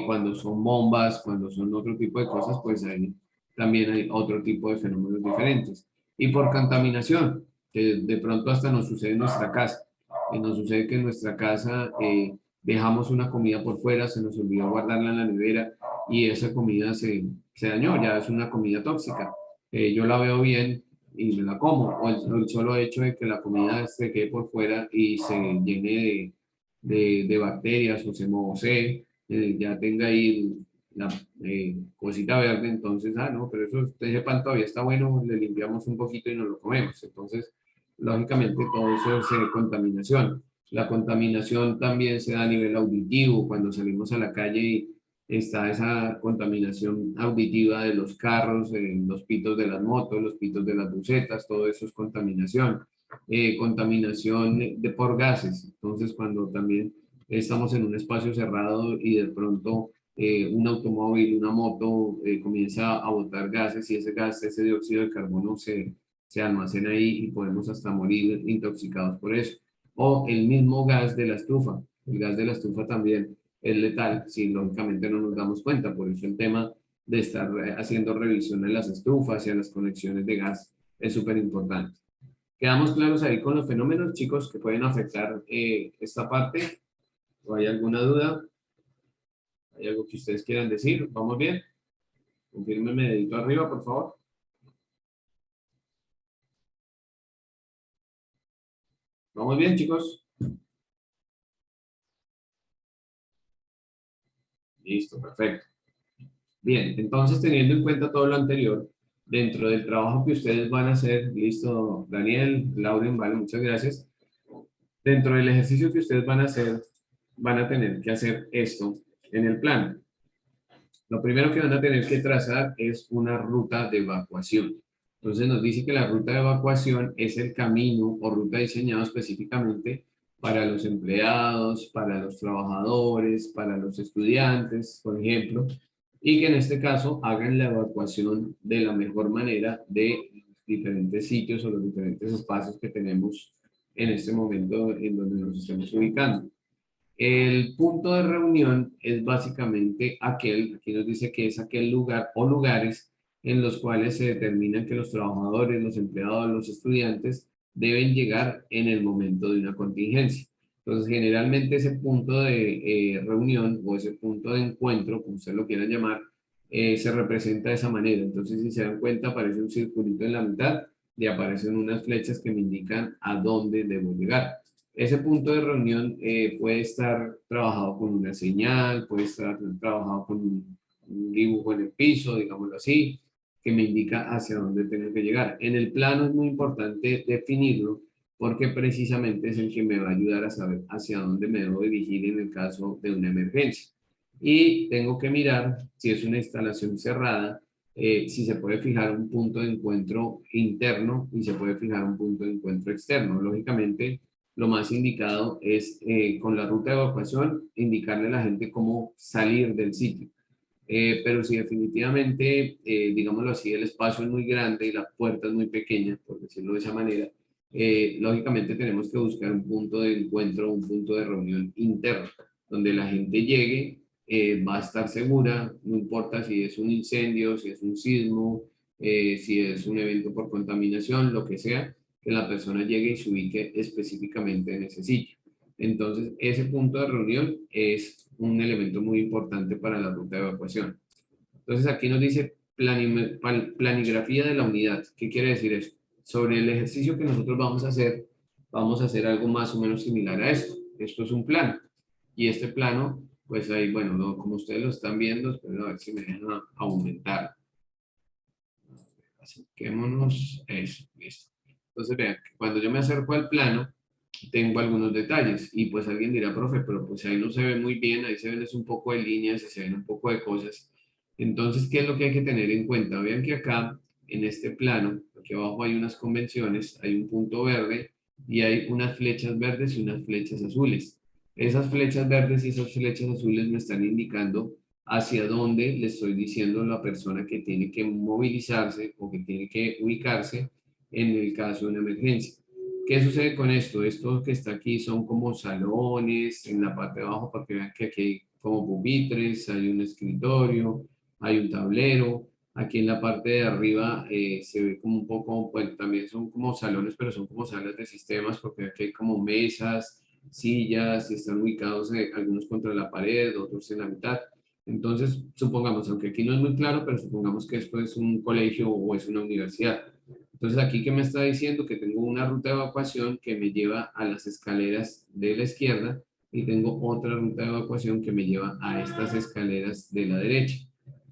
Speaker 1: cuando son bombas, cuando son otro tipo de cosas, pues ahí también hay otro tipo de fenómenos diferentes. Y por contaminación, que de pronto hasta nos sucede en nuestra casa. Y nos sucede que en nuestra casa dejamos una comida por fuera, se nos olvidó guardarla en la nevera y esa comida se dañó, ya es una comida tóxica. Yo la veo bien y me la como, o el solo hecho de que la comida se quede por fuera y se llene de bacterias o se mojosee, ya tenga ahí la cosita verde, entonces, no, pero eso, ese pan todavía está bueno, le limpiamos un poquito y nos lo comemos. Entonces, lógicamente, todo eso es contaminación. La contaminación también se da a nivel auditivo, cuando salimos a la calle y está esa contaminación auditiva de los carros, los pitos de las motos, los pitos de las busetas, todo eso es contaminación. contaminación por gases. Entonces, cuando también estamos en un espacio cerrado y de pronto un automóvil, una moto comienza a botar gases y ese gas, ese dióxido de carbono se almacena ahí y podemos hasta morir intoxicados por eso. O el mismo gas de la estufa. El gas de la estufa también es letal si lógicamente no nos damos cuenta. Por eso el tema de estar haciendo revisión en las estufas y a las conexiones de gas es súper importante. ¿Quedamos claros ahí con los fenómenos, chicos, que pueden afectar esta parte? ¿O hay alguna duda? ¿Hay algo que ustedes quieran decir? ¿Vamos bien? Confírmenme dedito arriba, por favor. ¿Vamos bien, chicos? Listo, perfecto. Bien, entonces teniendo en cuenta todo lo anterior, dentro del trabajo que ustedes van a hacer, listo, Daniel, Lauren, vale, muchas gracias. Dentro del ejercicio que ustedes van a hacer, van a tener que hacer esto en el plan. Lo primero que van a tener que trazar es una ruta de evacuación. Entonces nos dice que la ruta de evacuación es el camino o ruta diseñado específicamente para los empleados, para los trabajadores, para los estudiantes, por ejemplo, y que en este caso hagan la evacuación de la mejor manera de los diferentes sitios o los diferentes espacios que tenemos en este momento en donde nos estamos ubicando. El punto de reunión es básicamente aquel, aquí nos dice que es aquel lugar o lugares en los cuales se determinan que los trabajadores, los empleados, los estudiantes deben llegar en el momento de una contingencia. Entonces, generalmente ese punto de reunión o ese punto de encuentro, como ustedes lo quieran llamar, se representa de esa manera. Entonces, si se dan cuenta, aparece un circulito en la mitad y aparecen unas flechas que me indican a dónde debo llegar. Ese punto de reunión puede estar trabajado con una señal, puede estar trabajado con un dibujo en el piso, digámoslo así, que me indica hacia dónde tengo que llegar. En el plano es muy importante definirlo porque precisamente es el que me va a ayudar a saber hacia dónde me debo dirigir en el caso de una emergencia. Y tengo que mirar si es una instalación cerrada, si se puede fijar un punto de encuentro interno y se puede fijar un punto de encuentro externo. Lógicamente, lo más indicado es con la ruta de evacuación indicarle a la gente cómo salir del sitio. Pero si definitivamente, digámoslo así, el espacio es muy grande y la puerta es muy pequeña, por decirlo de esa manera, lógicamente tenemos que buscar un punto de encuentro, un punto de reunión interno, donde la gente llegue, va a estar segura, no importa si es un incendio, si es un sismo, si es un evento por contaminación, lo que sea, que la persona llegue y se ubique específicamente en ese sitio. Entonces, ese punto de reunión es un elemento muy importante para la ruta de evacuación. Entonces, aquí nos dice planigrafía de la unidad. ¿Qué quiere decir esto? Sobre el ejercicio que nosotros vamos a hacer algo más o menos similar a esto. Esto es un plano. Y este plano, pues ahí, bueno, no, como ustedes lo están viendo, espero a ver si me dejan aumentar. Acerquémonos. Eso, listo. Entonces, vean, cuando yo me acerco al plano, tengo algunos detalles y pues alguien dirá, profe, pero pues ahí no se ve muy bien, ahí se ven es un poco de líneas y se ven un poco de cosas. Entonces, ¿qué es lo que hay que tener en cuenta? Vean que acá, en este plano, aquí abajo hay unas convenciones, hay un punto verde y hay unas flechas verdes y unas flechas azules. Esas flechas verdes y esas flechas azules me están indicando hacia dónde le estoy diciendo a la persona que tiene que movilizarse o que tiene que ubicarse en el caso de una emergencia. ¿Qué sucede con esto? Esto que está aquí son como salones en la parte de abajo, porque vean que aquí hay como pupitres, hay un escritorio, hay un tablero. Aquí en la parte de arriba se ve como un poco, bueno, también son como salones, pero son como salas de sistemas, porque aquí hay como mesas, sillas, y están ubicados algunos contra la pared, otros en la mitad. Entonces, supongamos, aunque aquí no es muy claro, pero supongamos que esto es un colegio o es una universidad. Entonces aquí que me está diciendo que tengo una ruta de evacuación que me lleva a las escaleras de la izquierda y tengo otra ruta de evacuación que me lleva a estas escaleras de la derecha.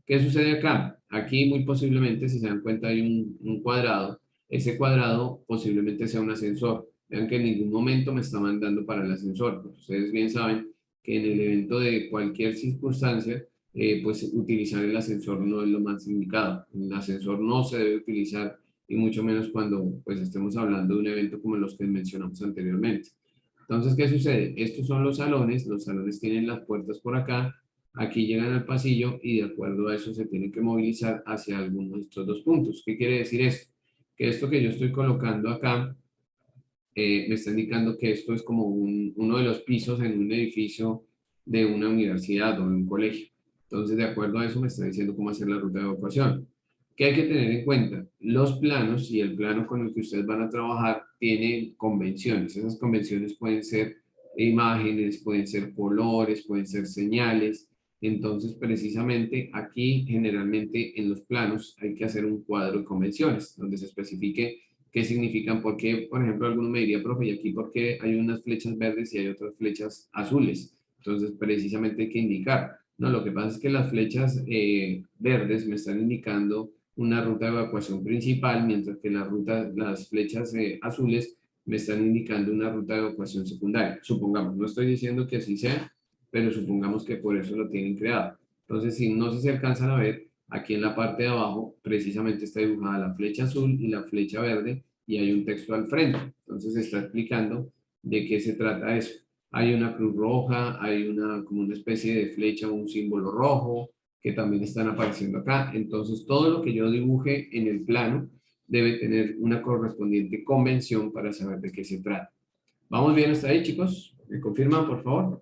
Speaker 1: ¿Qué sucede acá? Aquí muy posiblemente, si se dan cuenta, hay un cuadrado. Ese cuadrado posiblemente sea un ascensor. Vean que en ningún momento me está mandando para el ascensor. Porque ustedes bien saben que en el evento de cualquier circunstancia, pues utilizar el ascensor no es lo más indicado. El ascensor no se debe utilizar y mucho menos cuando pues estemos hablando de un evento como los que mencionamos anteriormente. Entonces, ¿qué sucede? Estos son los salones tienen las puertas por acá, aquí llegan al pasillo y de acuerdo a eso se tienen que movilizar hacia alguno de estos dos puntos. ¿Qué quiere decir esto? Que esto que yo estoy colocando acá me está indicando que esto es como uno de los pisos en un edificio de una universidad o de un colegio. Entonces, de acuerdo a eso, me está diciendo cómo hacer la ruta de evacuación. ¿Qué hay que tener en cuenta? Los planos y el plano con el que ustedes van a trabajar tienen convenciones. Esas convenciones pueden ser imágenes, pueden ser colores, pueden ser señales. Entonces, precisamente aquí, generalmente en los planos, hay que hacer un cuadro de convenciones donde se especifique qué significan, por qué, por ejemplo, alguno me diría, profe, y aquí por qué hay unas flechas verdes y hay otras flechas azules. Entonces, precisamente hay que indicar. No, lo que pasa es que las flechas verdes me están indicando una ruta de evacuación principal, mientras que las flechas azules me están indicando una ruta de evacuación secundaria. Supongamos, no estoy diciendo que así sea, pero supongamos que por eso lo tienen creado. Entonces, si no sé si alcanzan a ver, aquí en la parte de abajo precisamente está dibujada la flecha azul y la flecha verde y hay un texto al frente. Entonces está explicando de qué se trata eso. Hay una cruz roja, hay como una especie de flecha o un símbolo rojo que también están apareciendo acá. Entonces todo lo que yo dibuje en el plano debe tener una correspondiente convención para saber de qué se trata. ¿Vamos bien hasta ahí, chicos? ¿Me confirman, por favor?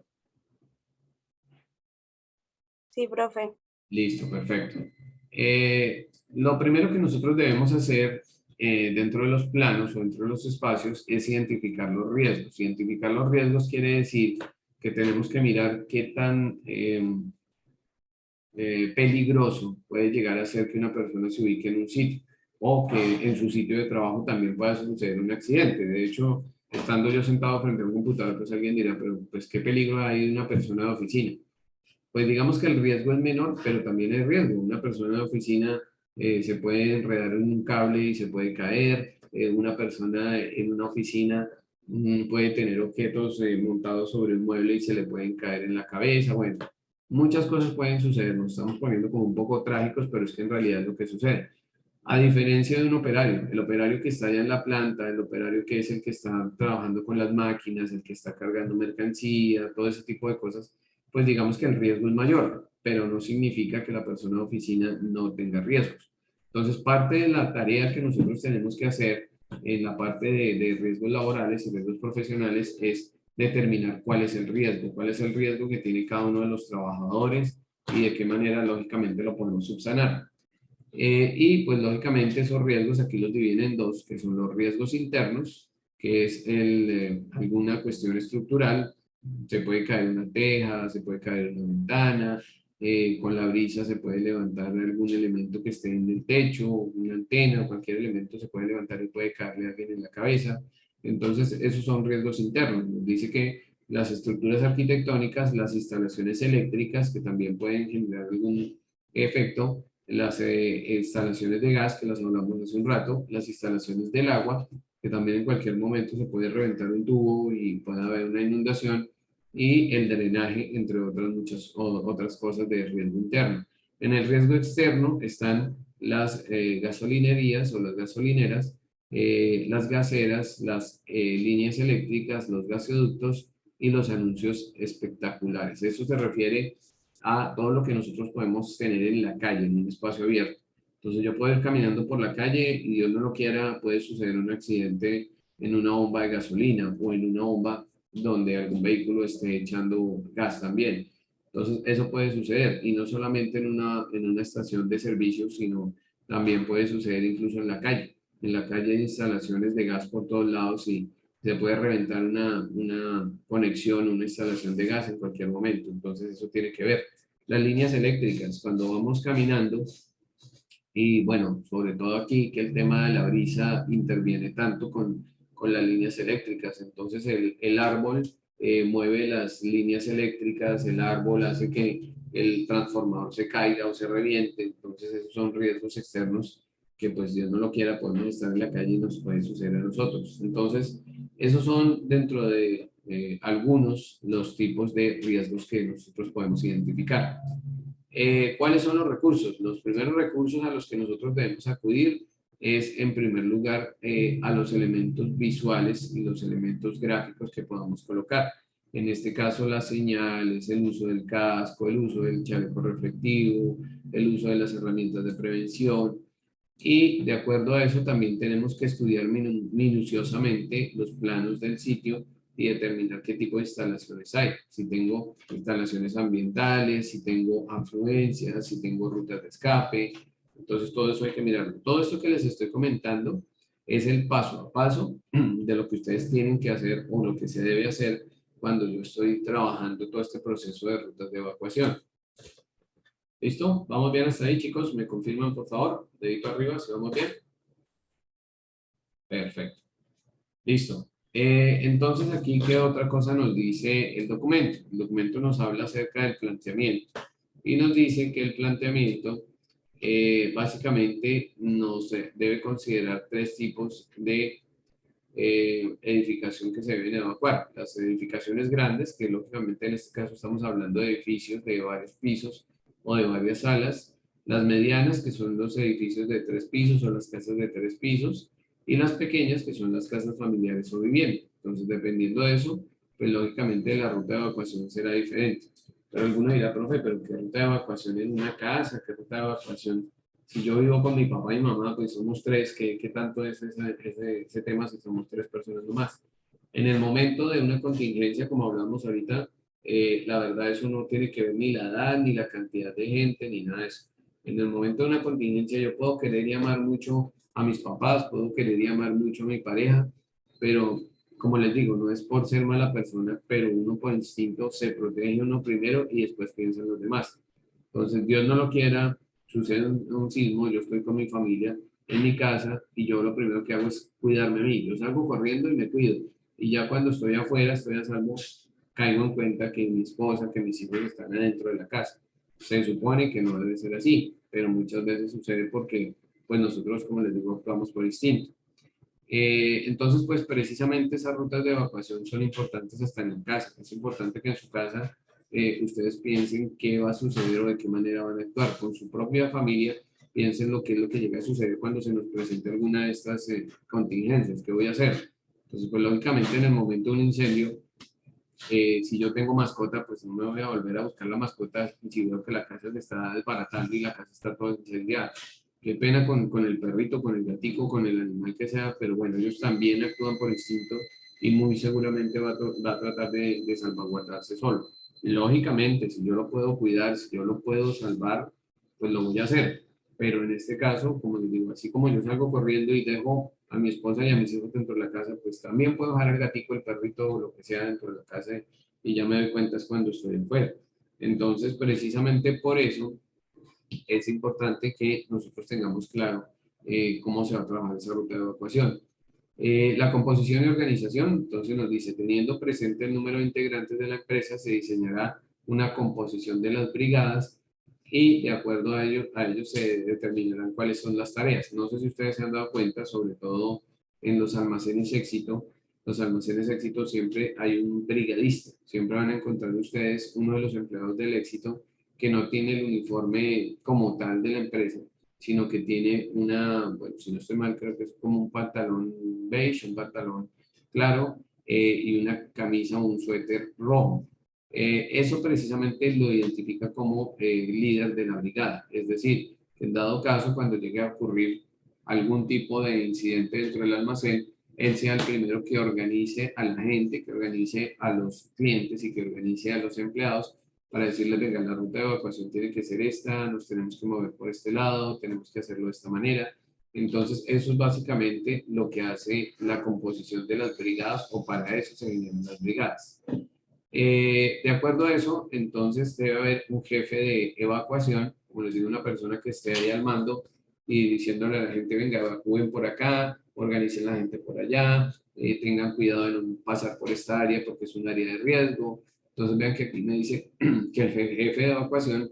Speaker 2: Sí, profe.
Speaker 1: Listo, perfecto. Lo primero que nosotros debemos hacer dentro de los planos o dentro de los espacios es identificar los riesgos. Identificar los riesgos quiere decir que tenemos que mirar qué tan peligroso puede llegar a ser que una persona se ubique en un sitio o que en su sitio de trabajo también pueda suceder un accidente. De hecho, estando yo sentado frente a un computador, pues alguien dirá, pero pues qué peligro hay de una persona de oficina. Pues digamos que el riesgo es menor, pero también hay riesgo. Una persona de oficina se puede enredar en un cable y se puede caer. Una persona en una oficina puede tener objetos montados sobre un mueble y se le pueden caer en la cabeza. Bueno, muchas cosas pueden suceder. Nos estamos poniendo como un poco trágicos, pero es que en realidad es lo que sucede. A diferencia de un operario, el operario que está allá en la planta, el operario que es el que está trabajando con las máquinas, el que está cargando mercancía, todo ese tipo de cosas, pues digamos que el riesgo es mayor, pero no significa que la persona de oficina no tenga riesgos. Entonces, parte de la tarea que nosotros tenemos que hacer en la parte de riesgos laborales y riesgos profesionales es determinar cuál es el riesgo que tiene cada uno de los trabajadores y de qué manera, lógicamente, lo podemos subsanar. Y pues lógicamente esos riesgos aquí los dividen en dos, que son los riesgos internos, que es alguna cuestión estructural, se puede caer una teja, se puede caer una ventana, con la brisa se puede levantar algún elemento que esté en el techo, una antena, cualquier elemento se puede levantar y puede caerle a alguien en la cabeza. Entonces esos son riesgos internos. Nos dice que las estructuras arquitectónicas, las instalaciones eléctricas, que también pueden generar algún efecto, las instalaciones de gas, que las hablamos hace un rato, las instalaciones del agua, que también en cualquier momento se puede reventar un tubo y puede haber una inundación, y el drenaje, entre otras muchas otras cosas de riesgo interno. En el riesgo externo están las gasolinerías o las gasolineras, las gaseras, las líneas eléctricas, los gasoductos y los anuncios espectaculares. Eso se refiere a todo lo que nosotros podemos tener en la calle, en un espacio abierto. Entonces yo puedo ir caminando por la calle y Dios no lo quiera, puede suceder un accidente en una bomba de gasolina o en una bomba donde algún vehículo esté echando gas también. Entonces eso puede suceder y no solamente en una estación de servicio, sino también puede suceder incluso en la calle. En la calle hay instalaciones de gas por todos lados y se puede reventar una conexión, una instalación de gas en cualquier momento. Entonces eso tiene que ver. Las líneas eléctricas, cuando vamos caminando, y bueno, sobre todo aquí que el tema de la brisa interviene tanto con las líneas eléctricas. Entonces el árbol mueve las líneas eléctricas, el árbol hace que el transformador se caiga o se reviente. Entonces esos son riesgos externos que pues Dios no lo quiera, podemos estar en la calle y nos puede suceder a nosotros. Entonces esos son dentro de algunos los tipos de riesgos que nosotros podemos identificar. ¿Cuáles son los recursos? Los primeros recursos a los que nosotros debemos acudir es en primer lugar a los elementos visuales y los elementos gráficos que podamos colocar. En este caso, las señales, el uso del casco, el uso del chaleco reflectivo, el uso de las herramientas de prevención. Y de acuerdo a eso, también tenemos que estudiar minuciosamente los planos del sitio y determinar qué tipo de instalaciones hay. Si tengo instalaciones ambientales, si tengo afluencias, si tengo rutas de escape. Entonces, todo eso hay que mirarlo. Todo esto que les estoy comentando es el paso a paso de lo que ustedes tienen que hacer o lo que se debe hacer cuando yo estoy trabajando todo este proceso de rutas de evacuación. ¿Listo? ¿Vamos bien hasta ahí, chicos? ¿Me confirman, por favor? Dedito arriba, si vamos bien. Perfecto. Listo. Entonces, aquí, ¿qué otra cosa nos dice el documento? El documento nos habla acerca del planteamiento y nos dice que el planteamiento básicamente nos debe considerar tres tipos de edificación que se deben evacuar. Las edificaciones grandes, que lógicamente en este caso estamos hablando de edificios de varios pisos o de varias salas. Las medianas, que son los edificios de 3 pisos o las casas de 3 pisos. Y las pequeñas, que son las casas familiares o vivienda. Entonces, dependiendo de eso, pues lógicamente la ruta de evacuación será diferente. Pero alguno dirá, profe, pero ¿qué ruta de evacuación en una casa? ¿Qué ruta de evacuación? Si yo vivo con mi papá y mamá, pues somos tres, ¿qué tanto es ese tema si somos tres personas nomás? En el momento de una contingencia, como hablamos ahorita, la verdad eso no tiene que ver ni la edad, ni la cantidad de gente, ni nada de eso. En el momento de una contingencia yo puedo querer llamar mucho a mis papás, puedo querer llamar mucho a mi pareja, pero como les digo, no es por ser mala persona, pero uno por instinto se protege uno primero y después piensa en los demás. Entonces, Dios no lo quiera, sucede un sismo, yo estoy con mi familia en mi casa y yo lo primero que hago es cuidarme a mí. Yo salgo corriendo y me cuido. Y ya cuando estoy afuera, estoy a salvo, caigo en cuenta que mi esposa, que mis hijos están adentro de la casa. Se supone que no debe ser así, pero muchas veces sucede porque pues nosotros, como les digo, actuamos por instinto. Entonces, pues precisamente esas rutas de evacuación son importantes hasta en casa. Es importante que en su casa ustedes piensen qué va a suceder o de qué manera van a actuar con su propia familia. Piensen lo que es lo que llega a suceder cuando se nos presente alguna de estas contingencias. ¿Qué voy a hacer? Entonces, pues lógicamente en el momento de un incendio, si yo tengo mascota, pues no me voy a volver a buscar la mascota si veo que la casa se está desbaratando y la casa está toda incendiada. Qué pena con el perrito, con el gatico, con el animal que sea, pero bueno, ellos también actúan por instinto y muy seguramente va a tratar de salvaguardarse solo. Lógicamente, si yo lo puedo cuidar, si yo lo puedo salvar, pues lo voy a hacer. Pero en este caso, como les digo, así como yo salgo corriendo y dejo a mi esposa y a mis hijos dentro de la casa, pues también puedo dejar el gatico, el perrito o lo que sea dentro de la casa y ya me doy cuenta es cuando estoy afuera. Entonces, precisamente por eso es importante que nosotros tengamos claro cómo se va a trabajar esa ruta de evacuación. La composición y organización, entonces nos dice, teniendo presente el número de integrantes de la empresa, se diseñará una composición de las brigadas y de acuerdo a ellos se determinarán cuáles son las tareas. No sé si ustedes se han dado cuenta, sobre todo en los almacenes éxito, los almacenes éxito siempre hay un brigadista, siempre van a encontrar ustedes uno de los empleados del éxito que no tiene el uniforme como tal de la empresa, sino que tiene una, bueno, si no estoy mal, creo que es como un pantalón beige, un pantalón claro y una camisa o un suéter rojo. Eso precisamente lo identifica como líder de la brigada, es decir, en dado caso, cuando llegue a ocurrir algún tipo de incidente dentro del almacén, él sea el primero que organice a la gente, que organice a los clientes y que organice a los empleados para decirles, venga, la ruta de evacuación tiene que ser esta, nos tenemos que mover por este lado, tenemos que hacerlo de esta manera. Entonces, eso es básicamente lo que hace la composición de las brigadas o para eso se vienen las brigadas. De acuerdo a eso, entonces debe haber un jefe de evacuación, como les digo, una persona que esté ahí al mando y diciéndole a la gente, venga, evacúen por acá, organicen la gente por allá, tengan cuidado de no pasar por esta área porque es un área de riesgo. Entonces vean que aquí me dice que el jefe de evacuación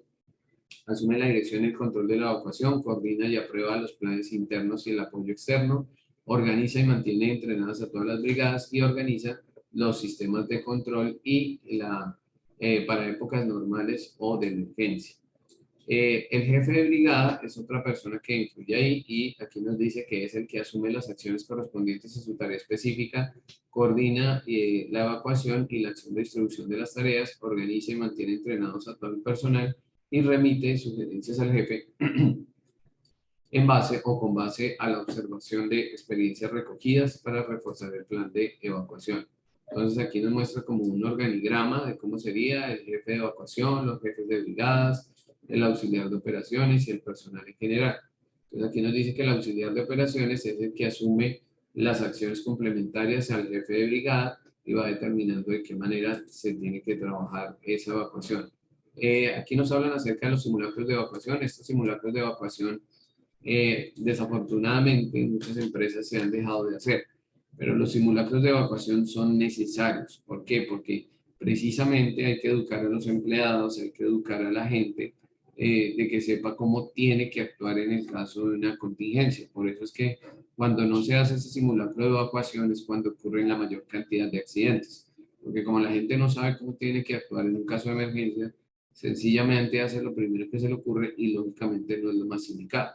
Speaker 1: asume la dirección y el control de la evacuación, coordina y aprueba los planes internos y el apoyo externo, organiza y mantiene entrenadas a todas las brigadas y organiza los sistemas de control y para épocas normales o de emergencia. El jefe de brigada es otra persona que influye ahí y aquí nos dice que es el que asume las acciones correspondientes a su tarea específica, coordina la evacuación y la acción de distribución de las tareas, organiza y mantiene entrenados a todo el personal y remite sugerencias al jefe en base o con base a la observación de experiencias recogidas para reforzar el plan de evacuación. Entonces aquí nos muestra como un organigrama de cómo sería el jefe de evacuación, los jefes de brigadas, el auxiliar de operaciones y el personal en general. Entonces aquí nos dice que el auxiliar de operaciones es el que asume las acciones complementarias al jefe de brigada y va determinando de qué manera se tiene que trabajar esa evacuación. Aquí nos hablan acerca de los simulacros de evacuación. Estos simulacros de evacuación desafortunadamente en muchas empresas se han dejado de hacer, pero los simulacros de evacuación son necesarios. ¿Por qué? Porque precisamente hay que educar a los empleados, hay que educar a la gente de que sepa cómo tiene que actuar en el caso de una contingencia. Por eso es que cuando no se hace ese simulacro de evacuación es cuando ocurren la mayor cantidad de accidentes. Porque como la gente no sabe cómo tiene que actuar en un caso de emergencia, sencillamente hace lo primero que se le ocurre y lógicamente no es lo más indicado.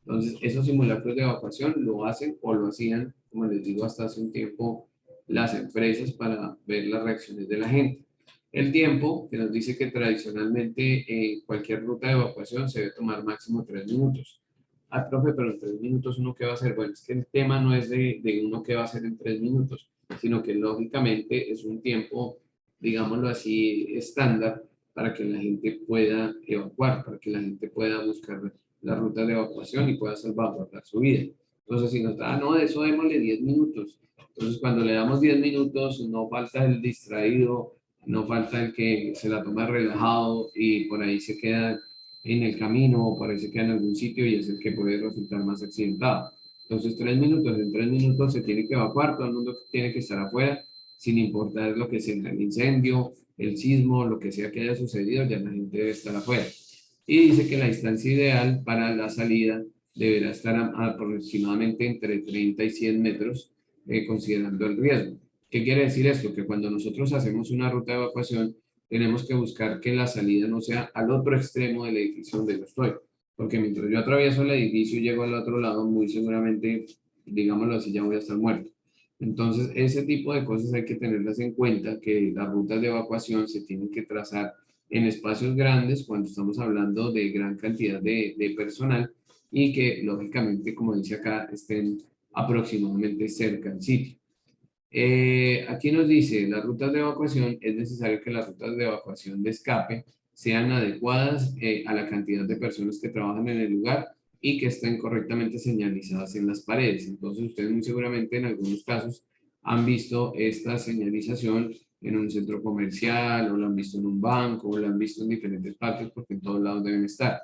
Speaker 1: Entonces, esos simulacros de evacuación lo hacen o lo hacían, como les digo, hasta hace un tiempo las empresas para ver las reacciones de la gente. El tiempo, que nos dice que tradicionalmente cualquier ruta de evacuación se debe tomar máximo 3 minutos. Ah, profe, pero en 3 minutos uno qué va a hacer. Bueno, es que el tema no es de uno qué va a hacer en 3 minutos, sino que lógicamente es un tiempo, digámoslo así, estándar para que la gente pueda evacuar, para que la gente pueda buscar la ruta de evacuación y pueda salvaguardar su vida. Entonces, si nos da, no, de eso démosle 10 minutos. Entonces, cuando le damos 10 minutos, no falta el distraído, no falta el que se la toma relajado y por ahí se queda en el camino o por ahí se queda en algún sitio y es el que puede resultar más accidentado. Entonces, 3 minutos, en 3 minutos se tiene que evacuar, todo el mundo tiene que estar afuera, sin importar lo que sea el incendio, el sismo, lo que sea que haya sucedido, ya la gente debe estar afuera. Y dice que la distancia ideal para la salida deberá estar aproximadamente entre 30 y 100 metros, considerando el riesgo. ¿Qué quiere decir esto? Que cuando nosotros hacemos una ruta de evacuación, tenemos que buscar que la salida no sea al otro extremo del edificio donde yo estoy. Porque mientras yo atravieso el edificio y llego al otro lado, muy seguramente, digámoslo así, ya voy a estar muerto. Entonces, ese tipo de cosas hay que tenerlas en cuenta, que las rutas de evacuación se tienen que trazar en espacios grandes cuando estamos hablando de gran cantidad de personal y que lógicamente, como dice acá, estén aproximadamente cerca del sitio. Aquí nos dice, las rutas de evacuación, es necesario que las rutas de evacuación de escape sean adecuadas a la cantidad de personas que trabajan en el lugar y que estén correctamente señalizadas en las paredes. Entonces, ustedes muy seguramente en algunos casos han visto esta señalización en un centro comercial, o la han visto en un banco, o la han visto en diferentes partes, porque en todos lados deben estar.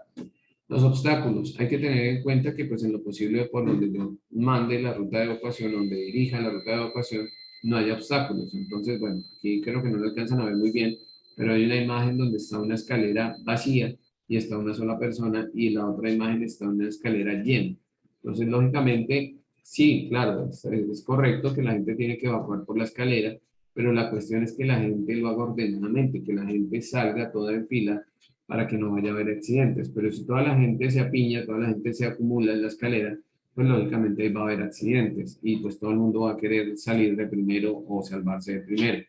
Speaker 1: Los obstáculos, hay que tener en cuenta que pues en lo posible por donde yo mande la ruta de evacuación, donde dirija la ruta de evacuación, no haya obstáculos. Entonces, bueno, aquí creo que no lo alcanzan a ver muy bien, pero hay una imagen donde está una escalera vacía y está una sola persona y la otra imagen está una escalera llena. Entonces, lógicamente, sí, claro, es correcto que la gente tiene que evacuar por la escalera, pero la cuestión es que la gente lo haga ordenadamente, que la gente salga toda en fila para que no vaya a haber accidentes. Pero si toda la gente se apiña, toda la gente se acumula en la escalera, pues lógicamente va a haber accidentes y pues todo el mundo va a querer salir de primero o salvarse de primero.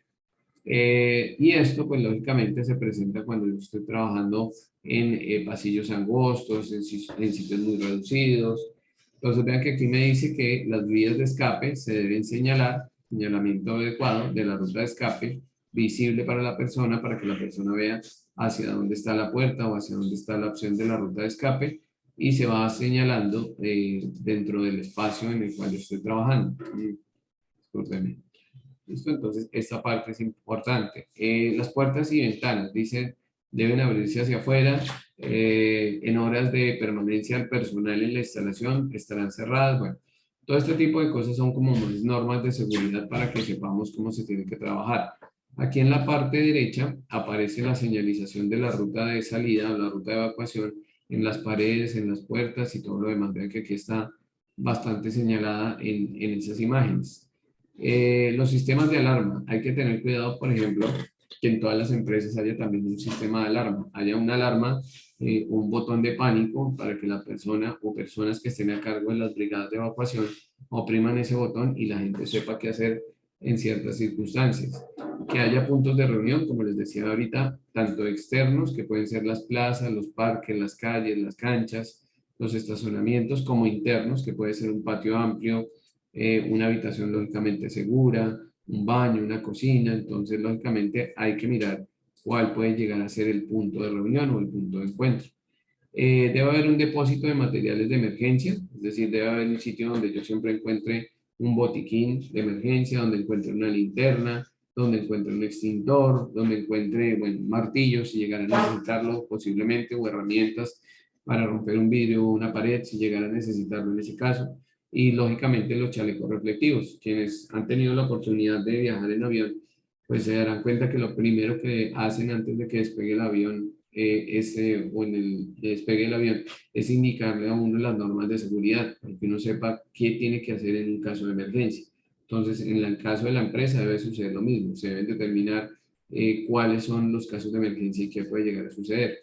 Speaker 1: Y esto pues lógicamente se presenta cuando yo estoy trabajando en pasillos angostos, en sitios muy reducidos. Entonces vean que aquí me dice que las vías de escape se deben señalar, señalamiento adecuado de la ruta de escape, visible para la persona, para que la persona vea hacia dónde está la puerta o hacia dónde está la opción de la ruta de escape y se va señalando dentro del espacio en el cual yo estoy trabajando. Discúlpenme. ¿Listo? Entonces, esta parte es importante. Las puertas y ventanas, dicen, deben abrirse hacia afuera. En horas de permanencia del personal en la instalación estarán cerradas. Bueno, todo este tipo de cosas son como normas de seguridad para que sepamos cómo se tiene que trabajar. Aquí en la parte derecha aparece la señalización de la ruta de salida o la ruta de evacuación en las paredes, en las puertas y todo lo demás. Vean que aquí está bastante señalada en esas imágenes. Los sistemas de alarma, hay que tener cuidado, por ejemplo, que en todas las empresas haya también un sistema de alarma, haya una alarma, un botón de pánico para que la persona o personas que estén a cargo de las brigadas de evacuación opriman ese botón y la gente sepa qué hacer en ciertas circunstancias. Que haya puntos de reunión, como les decía ahorita, tanto externos, que pueden ser las plazas, los parques, las calles, las canchas, los estacionamientos, como internos, que puede ser un patio amplio, una habitación lógicamente segura, un baño, una cocina. Entonces, lógicamente, hay que mirar cuál puede llegar a ser el punto de reunión o el punto de encuentro. Debe haber un depósito de materiales de emergencia, es decir, debe haber un sitio donde yo siempre encuentre un botiquín de emergencia, donde encuentre una linterna, donde encuentre un extintor, donde encuentre, bueno, martillos si llegaran a necesitarlo posiblemente, o herramientas para romper un vidrio o una pared si llegara a necesitarlo en ese caso. Y lógicamente los chalecos reflectivos. Quienes han tenido la oportunidad de viajar en avión, pues se darán cuenta que lo primero que hacen antes de que despegue el avión o en el despegue del avión es indicarle a uno las normas de seguridad, para que uno sepa qué tiene que hacer en un caso de emergencia. Entonces, en el caso de la empresa debe suceder lo mismo, se deben determinar cuáles son los casos de emergencia y qué puede llegar a suceder.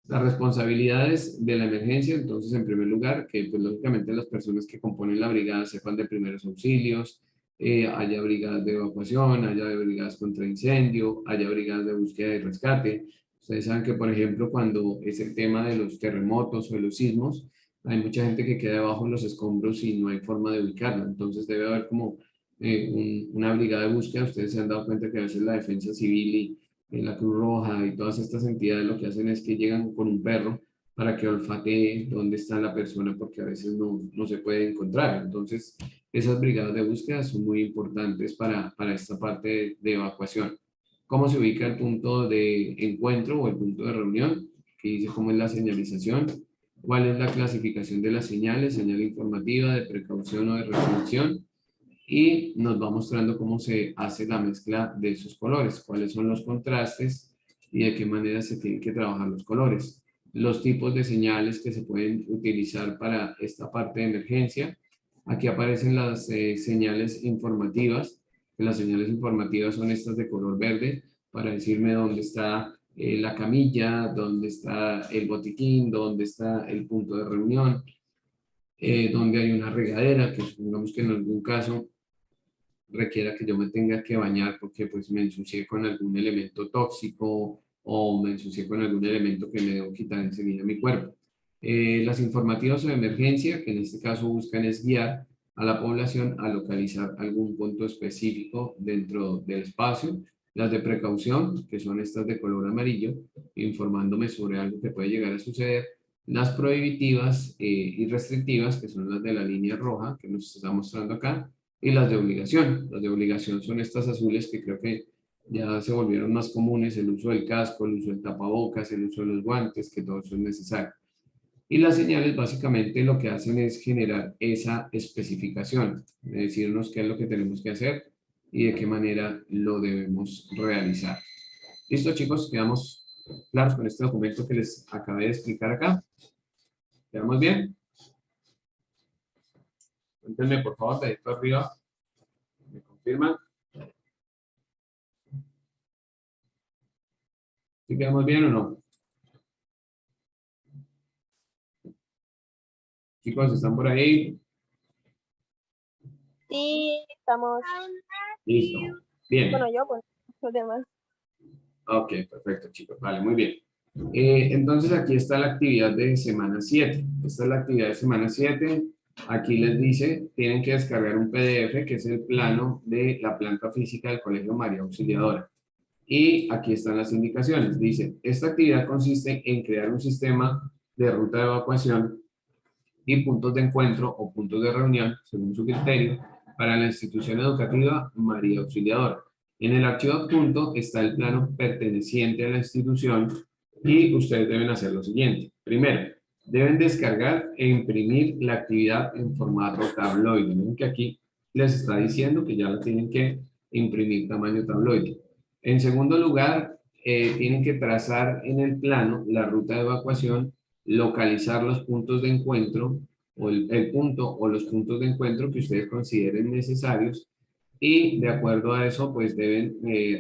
Speaker 1: Las responsabilidades de la emergencia, entonces, en primer lugar, que pues lógicamente las personas que componen la brigada sepan de primeros auxilios, haya brigadas de evacuación, haya brigadas contra incendio, haya brigadas de búsqueda y rescate. Ustedes saben que, por ejemplo, cuando es el tema de los terremotos o de los sismos, hay mucha gente que queda debajo de los escombros y no hay forma de ubicarla. Entonces debe haber como una brigada de búsqueda. Ustedes se han dado cuenta que a veces la defensa civil y la Cruz Roja y todas estas entidades lo que hacen es que llegan con un perro para que olfatee dónde está la persona, porque a veces no se puede encontrar. Entonces, esas brigadas de búsqueda son muy importantes para esta parte de evacuación. ¿Cómo se ubica el punto de encuentro o el punto de reunión? Que dice cómo es la señalización, cuál es la clasificación de las señales, señal informativa, de precaución o de restricción, y nos va mostrando cómo se hace la mezcla de esos colores, cuáles son los contrastes y de qué manera se tienen que trabajar los colores. Los tipos de señales que se pueden utilizar para esta parte de emergencia. Aquí aparecen las señales informativas. Las señales informativas son estas de color verde para decirme dónde está la camilla, dónde está el botiquín, dónde está el punto de reunión, donde hay una regadera, que supongamos que en algún caso requiera que yo me tenga que bañar porque pues me ensucié con algún elemento tóxico o me ensucié con algún elemento que me debo quitar enseguida mi cuerpo. Las informativas de emergencia, que en este caso buscan es guiar a la población a localizar algún punto específico dentro del espacio. Las de precaución, que son estas de color amarillo, informándome sobre algo que puede llegar a suceder. Las prohibitivas y restrictivas, que son las de la línea roja, que nos está mostrando acá, y las de obligación. Las de obligación son estas azules que creo que ya se volvieron más comunes, el uso del casco, el uso del tapabocas, el uso de los guantes, que todo eso es necesario. Y las señales básicamente lo que hacen es generar esa especificación, decirnos qué es lo que tenemos que hacer y de qué manera lo debemos realizar. ¿Listo, chicos? ¿Quedamos claros con este documento que les acabé de explicar acá? ¿Quedamos bien? Cuéntenme, por favor, de ahí para arriba. ¿Me confirman? ¿Sí quedamos bien o no? Chicos, ¿están por ahí?
Speaker 2: Sí, estamos.
Speaker 1: Listo. Bien.
Speaker 2: Bueno, yo, pues, los demás.
Speaker 1: Ok, perfecto, chicos. Vale, muy bien. Entonces, aquí está la actividad de semana 7. Esta es la actividad de semana 7. Aquí les dice, tienen que descargar un PDF, que es el plano de la planta física del Colegio María Auxiliadora. Y aquí están las indicaciones. Dice, esta actividad consiste en crear un sistema de ruta de evacuación y puntos de encuentro o puntos de reunión, según su criterio, para la institución educativa María Auxiliadora. En el archivo adjunto está el plano perteneciente a la institución y ustedes deben hacer lo siguiente. Primero, deben descargar e imprimir la actividad en formato tabloide. Miren que aquí les está diciendo que ya la tienen que imprimir tamaño tabloide. En segundo lugar, tienen que trazar en el plano la ruta de evacuación, localizar los puntos de encuentro o el punto o los puntos de encuentro que ustedes consideren necesarios y de acuerdo a eso, pues deben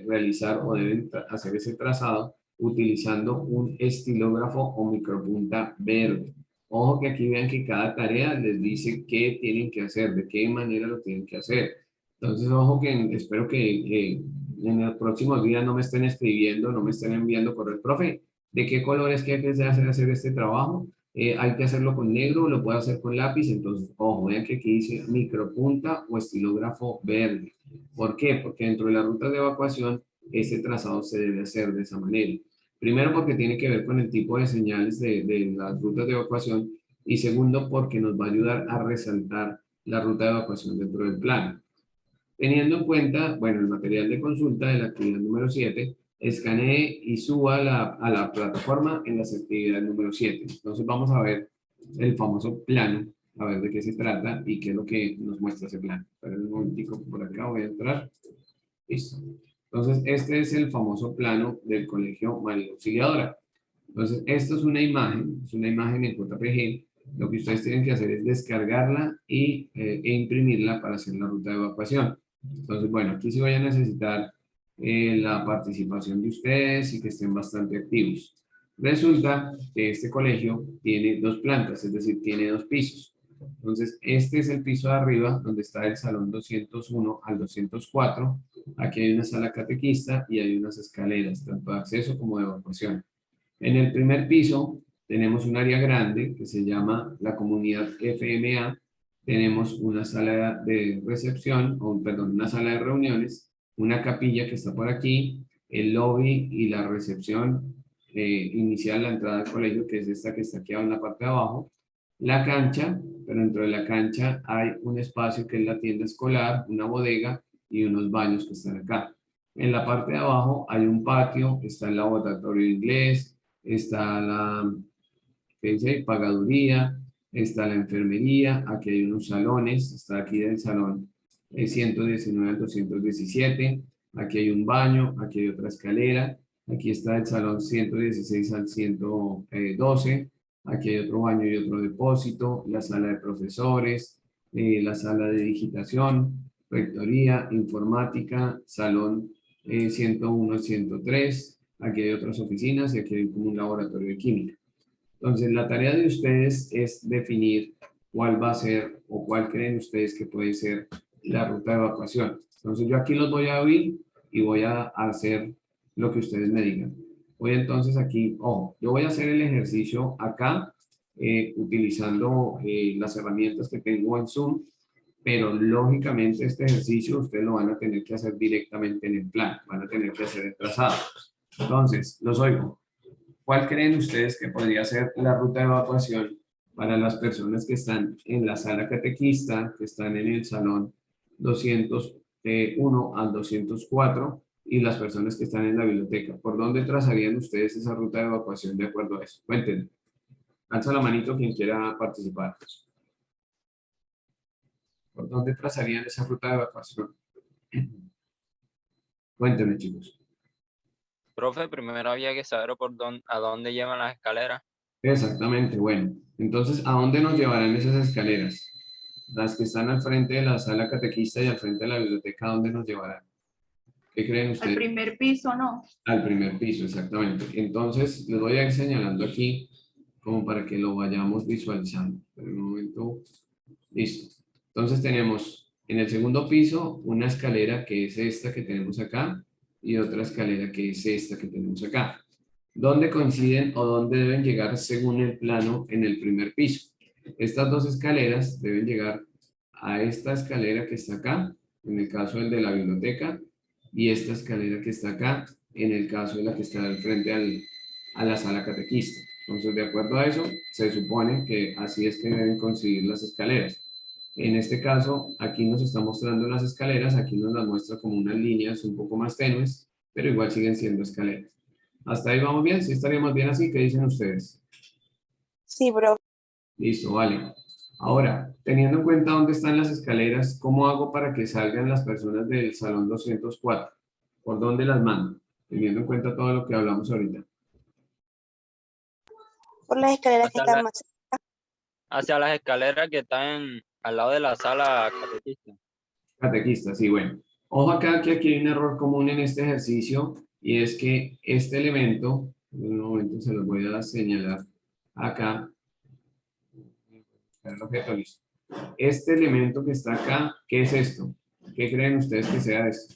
Speaker 1: realizar o deben hacer ese trazado utilizando un estilógrafo o micropunta verde. Ojo que aquí vean que cada tarea les dice qué tienen que hacer, de qué manera lo tienen que hacer. Entonces, ojo que espero que en los próximos días no me estén escribiendo, no me estén enviando por el profe, ¿de qué colores que hay que hacer este trabajo? Hay que hacerlo con negro, lo puedo hacer con lápiz, entonces, ojo, vean que aquí dice micropunta o estilógrafo verde. ¿Por qué? Porque dentro de las rutas de evacuación, ese trazado se debe hacer de esa manera. Primero, porque tiene que ver con el tipo de señales de las rutas de evacuación, y segundo, porque nos va a ayudar a resaltar la ruta de evacuación dentro del plan. Teniendo en cuenta, bueno, el material de consulta de la actividad número 7, escanee y suba a la plataforma en las actividades número 7. Entonces vamos a ver el famoso plano, a ver de qué se trata y qué es lo que nos muestra ese plano. Espera un momentico, por acá voy a entrar. Listo. Entonces, este es el famoso plano del Colegio María Auxiliadora. Entonces, esto es una imagen en JPG. Lo que ustedes tienen que hacer es descargarla e imprimirla para hacer la ruta de evacuación. Entonces, bueno, aquí sí voy a necesitar la participación de ustedes y que estén bastante activos. Resulta que este colegio tiene dos plantas, es decir, tiene dos pisos. Entonces, este es el piso de arriba, donde está el salón 201 al 204. Aquí hay una sala catequista y hay unas escaleras, tanto de acceso como de evacuación. En el primer piso tenemos un área grande que se llama la comunidad FMA. Tenemos una sala de recepción, o perdón, una sala de reuniones, una capilla que está por aquí, el lobby y la recepción inicial, la entrada al colegio, que es esta que está aquí en la parte de abajo, la cancha, pero dentro de la cancha hay un espacio que es la tienda escolar, una bodega y unos baños que están acá. En la parte de abajo hay un patio, está el laboratorio de inglés, está la, ¿qué dice? Pagaduría, está la enfermería, aquí hay unos salones, está aquí del salón 119 al 217, aquí hay un baño, aquí hay otra escalera, aquí está el salón 116 al 112, aquí hay otro baño y otro depósito, la sala de profesores, la sala de digitación, rectoría, informática, salón 101 al 103, aquí hay otras oficinas y aquí hay como un laboratorio de química. Entonces, la tarea de ustedes es definir cuál va a ser o cuál creen ustedes que puede ser la ruta de evacuación. Entonces, yo aquí los voy a oír y voy a hacer lo que ustedes me digan. Voy entonces aquí, yo voy a hacer el ejercicio acá utilizando las herramientas que tengo en Zoom, pero lógicamente este ejercicio ustedes lo van a tener que hacer directamente en el plan, van a tener que hacer el trazado. Entonces, los oigo. ¿Cuál creen ustedes que podría ser la ruta de evacuación para las personas que están en la sala catequista, que están en el salón 201 al 204 y las personas que están en la biblioteca? ¿Por dónde trazarían ustedes esa ruta de evacuación de acuerdo a eso? Cuéntenme. Alza la manito quien quiera participar. ¿Por dónde trazarían esa ruta de evacuación? Cuéntenme, chicos.
Speaker 3: Profe, primero había que saber a dónde llevan las escaleras.
Speaker 1: Exactamente, bueno. Entonces, ¿a dónde nos llevarán esas escaleras? Las que están al frente de la sala catequista y al frente de la biblioteca, ¿a dónde nos llevarán? ¿Qué creen ustedes?
Speaker 4: Al primer piso, ¿no?
Speaker 1: Al primer piso, exactamente. Entonces, les voy a ir señalando aquí como para que lo vayamos visualizando. En un momento, listo. Entonces tenemos en el segundo piso una escalera que es esta que tenemos acá y otra escalera que es esta que tenemos acá. ¿Dónde coinciden o dónde deben llegar según el plano en el primer piso? Estas dos escaleras deben llegar a esta escalera que está acá, en el caso del de la biblioteca, y esta escalera que está acá, en el caso de la que está al frente a la sala catequista. Entonces, de acuerdo a eso, se supone que así es que deben coincidir las escaleras. En este caso, aquí nos está mostrando las escaleras, aquí nos las muestra como unas líneas un poco más tenues, pero igual siguen siendo escaleras. ¿Hasta ahí vamos bien? ¿Sí estaríamos bien así? ¿Qué dicen ustedes?
Speaker 2: Sí, bro.
Speaker 1: Listo, vale. Ahora, teniendo en cuenta dónde están las escaleras, ¿cómo hago para que salgan las personas del salón 204? ¿Por dónde las mando? Teniendo en cuenta todo lo que hablamos ahorita.
Speaker 2: Por las escaleras que
Speaker 3: Hacia,
Speaker 2: están
Speaker 3: la-
Speaker 2: más.
Speaker 3: hacia las escaleras que están al lado de la sala catequista.
Speaker 1: Catequista, sí, bueno. Ojo acá que aquí hay un error común en este ejercicio y es que este elemento, en un momento se los voy a señalar acá, el objeto listo. Este elemento que está acá, ¿qué es esto? ¿Qué creen ustedes que sea esto?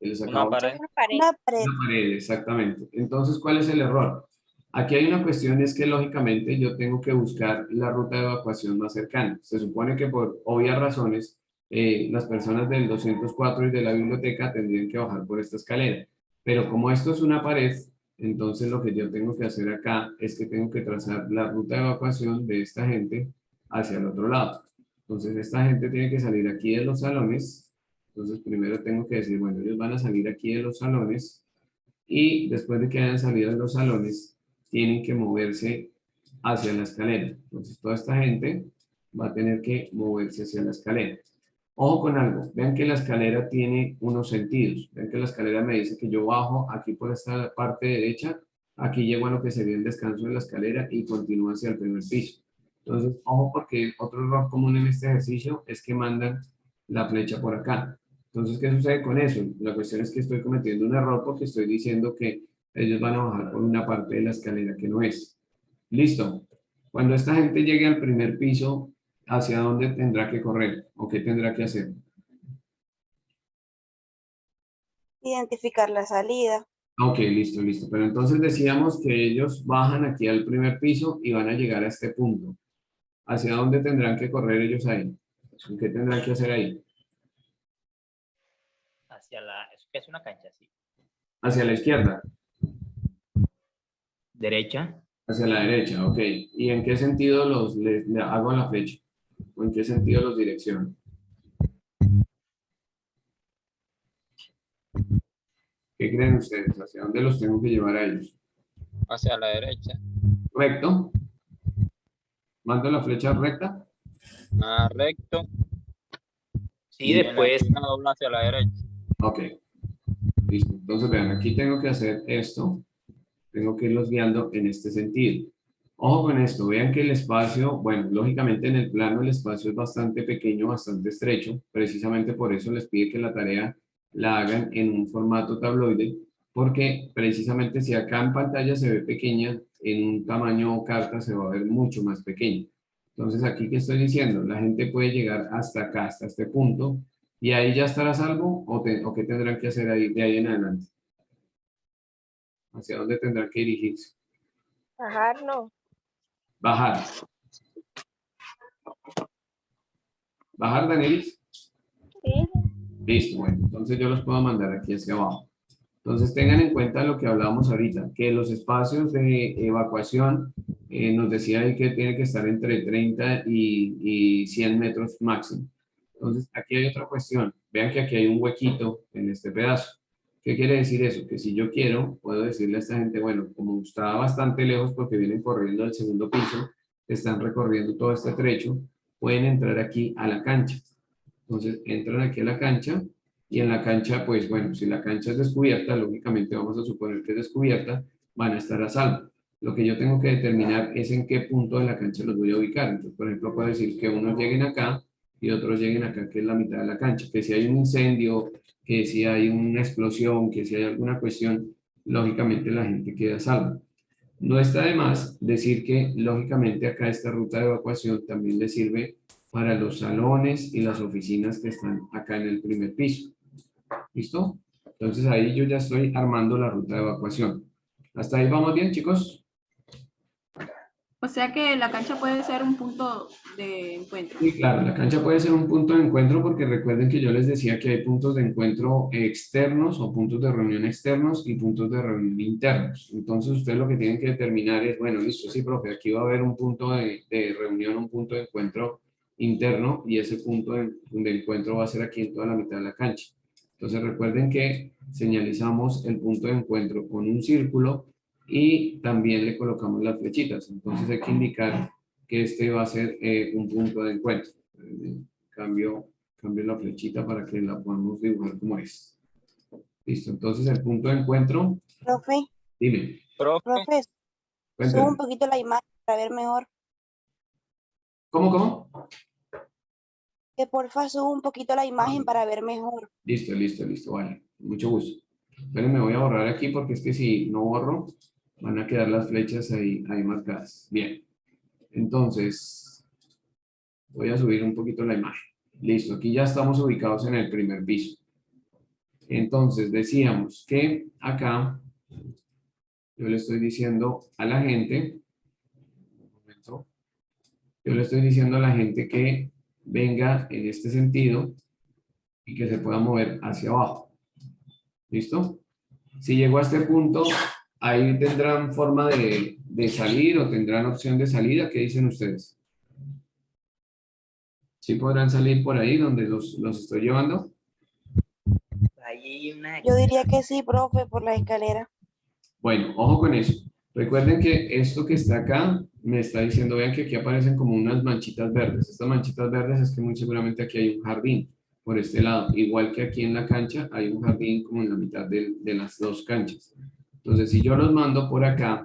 Speaker 1: Que les
Speaker 3: Una
Speaker 1: acabo de
Speaker 3: pared.
Speaker 2: Una pared.
Speaker 1: Una pared, exactamente. Entonces, ¿cuál es el error? Aquí hay una cuestión, es que lógicamente yo tengo que buscar la ruta de evacuación más cercana. Se supone que por obvias razones, las personas del 204 y de la biblioteca tendrían que bajar por esta escalera. Pero como esto es una pared, entonces lo que yo tengo que hacer acá es que tengo que trazar la ruta de evacuación de esta gente hacia el otro lado. Entonces, esta gente tiene que salir aquí de los salones. Entonces, primero tengo que decir, bueno, ellos van a salir aquí de los salones y después de que hayan salido de los salones, tienen que moverse hacia la escalera. Entonces, toda esta gente va a tener que moverse hacia la escalera. Ojo con algo, vean que la escalera tiene unos sentidos. Vean que la escalera me dice que yo bajo aquí por esta parte derecha, aquí llego a lo que sería el descanso de la escalera y continúo hacia el primer piso. Entonces, ojo porque otro error común en este ejercicio es que mandan la flecha por acá. Entonces, ¿qué sucede con eso? La cuestión es que estoy cometiendo un error porque estoy diciendo que ellos van a bajar por una parte de la escalera que no es. Listo. Cuando esta gente llegue al primer piso, ¿hacia dónde tendrá que correr? ¿O qué tendrá que hacer?
Speaker 2: Identificar la salida.
Speaker 1: Ok, listo, listo. Pero entonces decíamos que ellos bajan aquí al primer piso y van a llegar a este punto. ¿Hacia dónde tendrán que correr ellos ahí? ¿Qué tendrán que hacer ahí?
Speaker 4: Hacia la, es una cancha así.
Speaker 1: Hacia la izquierda,
Speaker 4: Derecha,
Speaker 1: hacia la derecha, ok. ¿Y en qué sentido le hago la flecha? ¿O en qué sentido los direcciono? ¿Qué creen ustedes? ¿Hacia dónde los tengo que llevar a ellos?
Speaker 3: Hacia la derecha.
Speaker 1: ¿Recto? ¿Mando la flecha recta?
Speaker 3: Recto.
Speaker 4: sí,
Speaker 3: Y en la
Speaker 4: después,
Speaker 3: esquina dobla hacia la derecha.
Speaker 1: Ok, listo. Entonces vean, aquí tengo que hacer esto. Tengo que irlos guiando en este sentido. Ojo con esto, vean que el espacio, bueno, lógicamente en el plano el espacio es bastante pequeño, bastante estrecho. Precisamente por eso les pide que la tarea la hagan en un formato tabloide, porque precisamente si acá en pantalla se ve pequeña, en un tamaño carta se va a ver mucho más pequeño. Entonces aquí, ¿qué estoy diciendo? La gente puede llegar hasta acá, hasta este punto, y ahí ya estará a salvo, o qué tendrán que hacer ahí de ahí en adelante. ¿Hacia dónde tendrán que dirigirse?
Speaker 2: Bajar, no.
Speaker 1: Bajar. Bajar, Danielis.
Speaker 2: Sí.
Speaker 1: Listo, bueno, entonces yo los puedo mandar aquí hacia abajo. Entonces tengan en cuenta lo que hablábamos ahorita, que los espacios de evacuación nos decía ahí que tiene que estar entre 30 y 100 metros máximo. Entonces aquí hay otra cuestión. Vean que aquí hay un huequito en este pedazo. ¿Qué quiere decir eso? Que si yo quiero, puedo decirle a esta gente, bueno, como está bastante lejos porque vienen corriendo al segundo piso, están recorriendo todo este trecho, pueden entrar aquí a la cancha. Entonces entran aquí a la cancha y en la cancha, pues bueno, si la cancha es descubierta, lógicamente vamos a suponer que es descubierta, van a estar a salvo. Lo que yo tengo que determinar es en qué punto de la cancha los voy a ubicar. Entonces, por ejemplo, puedo decir que unos lleguen acá y otros lleguen acá, que es la mitad de la cancha. Que si hay un incendio, que si hay una explosión, que si hay alguna cuestión, lógicamente la gente queda a salvo. No está de más decir que, lógicamente, acá esta ruta de evacuación también le sirve para los salones y las oficinas que están acá en el primer piso. ¿Listo? Entonces ahí yo ya estoy armando la ruta de evacuación. ¿Hasta ahí vamos bien, chicos?
Speaker 5: O sea que la cancha puede ser un punto de encuentro.
Speaker 1: Sí, claro, la cancha puede ser un punto de encuentro porque recuerden que yo les decía que hay puntos de encuentro externos o puntos de reunión externos y puntos de reunión internos. Entonces ustedes lo que tienen que determinar es, bueno, listo, sí, profe, aquí va a haber un punto de reunión, un punto de encuentro interno y ese punto de encuentro va a ser aquí en toda la mitad de la cancha. Entonces recuerden que señalizamos el punto de encuentro con un círculo y también le colocamos las flechitas. Entonces hay que indicar que este va a ser un punto de encuentro. Cambio la flechita para que la podamos dibujar como es. Listo, entonces el punto de encuentro,
Speaker 2: Profe,
Speaker 1: dime,
Speaker 2: profe, sube
Speaker 1: cuéntame.
Speaker 2: un poquito la imagen para ver mejor.
Speaker 1: ¿Cómo?
Speaker 2: Que porfa suba un poquito la imagen para ver mejor.
Speaker 1: Listo, listo, listo, vale. Mucho gusto. Esperen, me voy a borrar aquí porque es que si no borro, van a quedar las flechas ahí marcadas. Bien. Entonces, voy a subir un poquito la imagen. Listo, aquí ya estamos ubicados en el primer piso. Entonces, decíamos que acá yo le estoy diciendo a la gente, un momento, yo le estoy diciendo a la gente que venga en este sentido y que se pueda mover hacia abajo. ¿Listo? Si llegó a este punto, ahí tendrán forma de salir o tendrán opción de salida. ¿Qué dicen ustedes? ¿Sí podrán salir por ahí donde los estoy llevando?
Speaker 4: Ahí hay una...
Speaker 2: Yo diría que sí, profe, por la escalera.
Speaker 1: Bueno, ojo con eso. Recuerden que esto que está acá me está diciendo, vean que aquí aparecen como unas manchitas verdes. Estas manchitas verdes es que muy seguramente aquí hay un jardín por este lado. Igual que aquí en la cancha hay un jardín como en la mitad de las dos canchas. Entonces, si yo los mando por acá,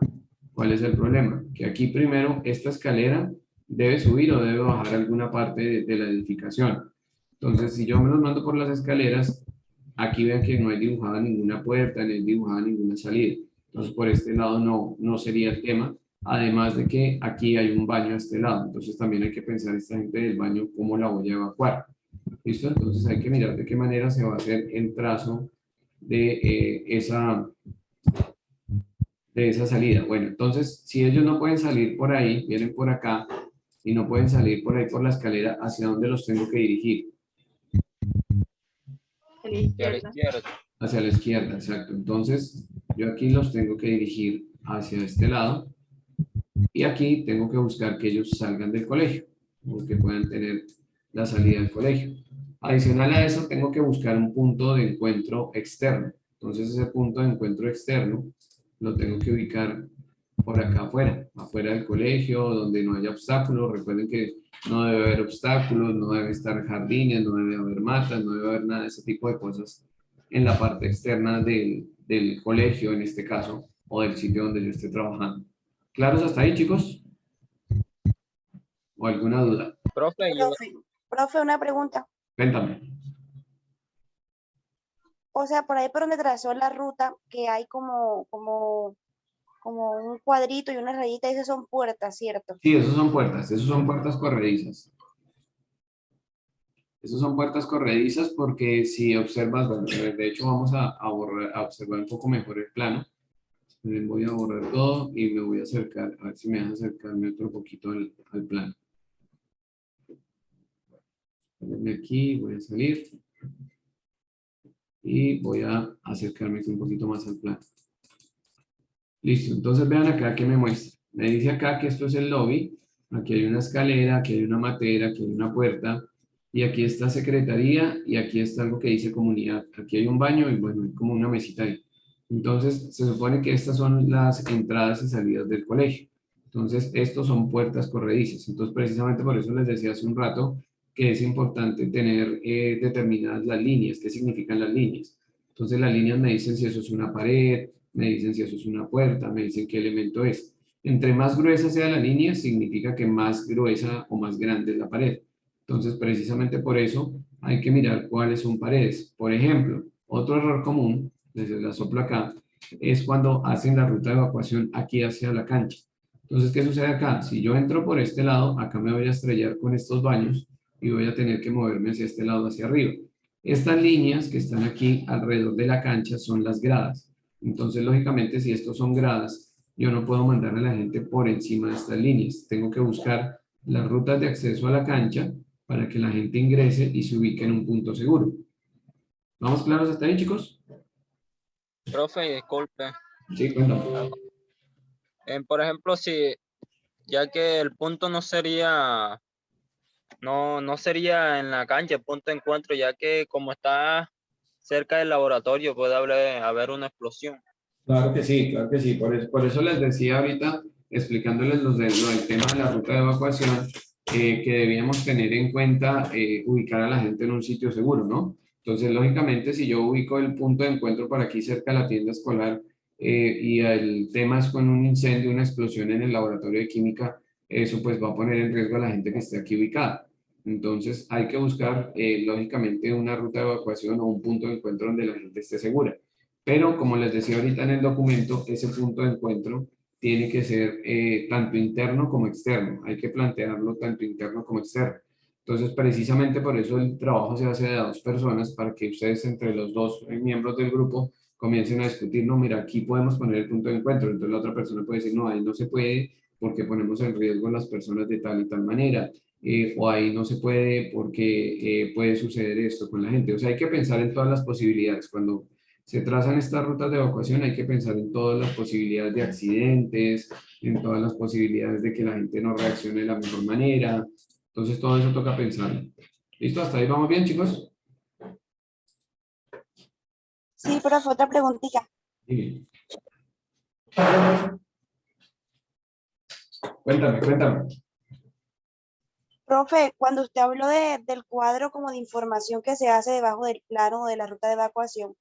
Speaker 1: ¿cuál es el problema? Que aquí primero esta escalera debe subir o debe bajar alguna parte de la edificación. Entonces, si yo me los mando por las escaleras, aquí ven que no hay dibujada ninguna puerta, ni hay dibujada ninguna salida. Entonces, por este lado no sería el tema. Además de que aquí hay un baño a este lado. Entonces, también hay que pensar esta gente del baño, cómo la voy a evacuar. ¿Listo? Entonces, hay que mirar de qué manera se va a hacer el trazo de esa salida. Bueno, entonces, si ellos no pueden salir por ahí, vienen por acá y no pueden salir por ahí por la escalera, ¿hacia dónde los tengo que dirigir?
Speaker 5: A la
Speaker 3: Y a la
Speaker 5: izquierda.
Speaker 3: izquierda.
Speaker 1: Hacia la izquierda, exacto. Entonces, yo aquí los tengo que dirigir hacia este lado y aquí tengo que buscar que ellos salgan del colegio o que puedan tener la salida del colegio. Adicional a eso, tengo que buscar un punto de encuentro externo. Entonces, ese punto de encuentro externo lo tengo que ubicar por acá afuera del colegio, donde no haya obstáculos. Recuerden que no debe haber obstáculos, no debe estar jardines, no debe haber matas, no debe haber nada de ese tipo de cosas en la parte externa del colegio, en este caso, o del sitio donde yo esté trabajando. ¿Claros hasta ahí, chicos? ¿O alguna duda?
Speaker 3: Profe, yo,
Speaker 2: Profe, una pregunta.
Speaker 1: Cuéntame.
Speaker 2: O sea, por ahí por donde trazó la ruta, que hay como un cuadrito y una rayita, esas son puertas, ¿cierto?
Speaker 1: Sí, esos son puertas corredizas. Esas son puertas corredizas porque si observas, bueno, de hecho vamos a observar un poco mejor el plano. Voy a borrar todo y me voy a acercar, a ver si me deja acercarme otro poquito al plano. Aquí, voy a salir y voy a acercarme un poquito más al plano. Listo, entonces vean acá que me muestra. Me dice acá que esto es el lobby. Aquí hay una escalera, aquí hay una matera, aquí hay una puerta. Y aquí está secretaría y aquí está algo que dice comunidad. Aquí hay un baño y bueno, hay como una mesita ahí. Entonces, se supone que estas son las entradas y salidas del colegio. Entonces, estos son puertas corredizas. Entonces, precisamente por eso les decía hace un rato que es importante tener determinadas las líneas. ¿Qué significan las líneas? Entonces, las líneas me dicen si eso es una pared, me dicen si eso es una puerta, me dicen qué elemento es. Entre más gruesa sea la línea, significa que más gruesa o más grande es la pared. Entonces, precisamente por eso hay que mirar cuáles son paredes. Por ejemplo, otro error común, desde la soplo acá, es cuando hacen la ruta de evacuación aquí hacia la cancha. Entonces, ¿qué sucede acá? Si yo entro por este lado, acá me voy a estrellar con estos baños y voy a tener que moverme hacia este lado, hacia arriba. Estas líneas que están aquí alrededor de la cancha son las gradas. Entonces, lógicamente, si estos son gradas, yo no puedo mandar a la gente por encima de estas líneas. Tengo que buscar las rutas de acceso a la cancha para que la gente ingrese y se ubique en un punto seguro. ¿Vamos claros hasta ahí, chicos?
Speaker 3: profe, disculpe.
Speaker 1: Sí, cuéntame.
Speaker 3: Por ejemplo, si ya que el punto no sería en la cancha, el punto de encuentro, ya que como está cerca del laboratorio puede haber una explosión.
Speaker 1: Claro que sí, claro que sí. Por eso les decía ahorita, explicándoles lo del tema de la ruta de evacuación, que debíamos tener en cuenta ubicar a la gente en un sitio seguro, ¿no? Entonces, lógicamente, si yo ubico el punto de encuentro por aquí cerca de la tienda escolar y el tema es con un incendio, una explosión en el laboratorio de química, eso pues va a poner en riesgo a la gente que esté aquí ubicada. Entonces hay que buscar, lógicamente, una ruta de evacuación o un punto de encuentro donde la gente esté segura. Pero como les decía ahorita en el documento, ese punto de encuentro tiene que ser tanto interno como externo. Hay que plantearlo tanto interno como externo. Entonces, precisamente por eso el trabajo se hace de 2 personas para que ustedes entre los 2 miembros del grupo comiencen a discutir, no, mira, aquí podemos poner el punto de encuentro. Entonces la otra persona puede decir, no, ahí no se puede porque ponemos en riesgo a las personas de tal y tal manera. O ahí no se puede porque puede suceder esto con la gente. O sea, hay que pensar en todas las posibilidades. Cuando se trazan estas rutas de evacuación, hay que pensar en todas las posibilidades de accidentes, en todas las posibilidades de que la gente no reaccione de la mejor manera. Entonces, todo eso toca pensarlo. ¿Listo? ¿Hasta ahí vamos bien, chicos?
Speaker 2: Sí, profe, otra preguntita.
Speaker 1: Sí. Cuéntame.
Speaker 2: Profe, cuando usted habló del cuadro como de información que se hace debajo del plano de la ruta de evacuación,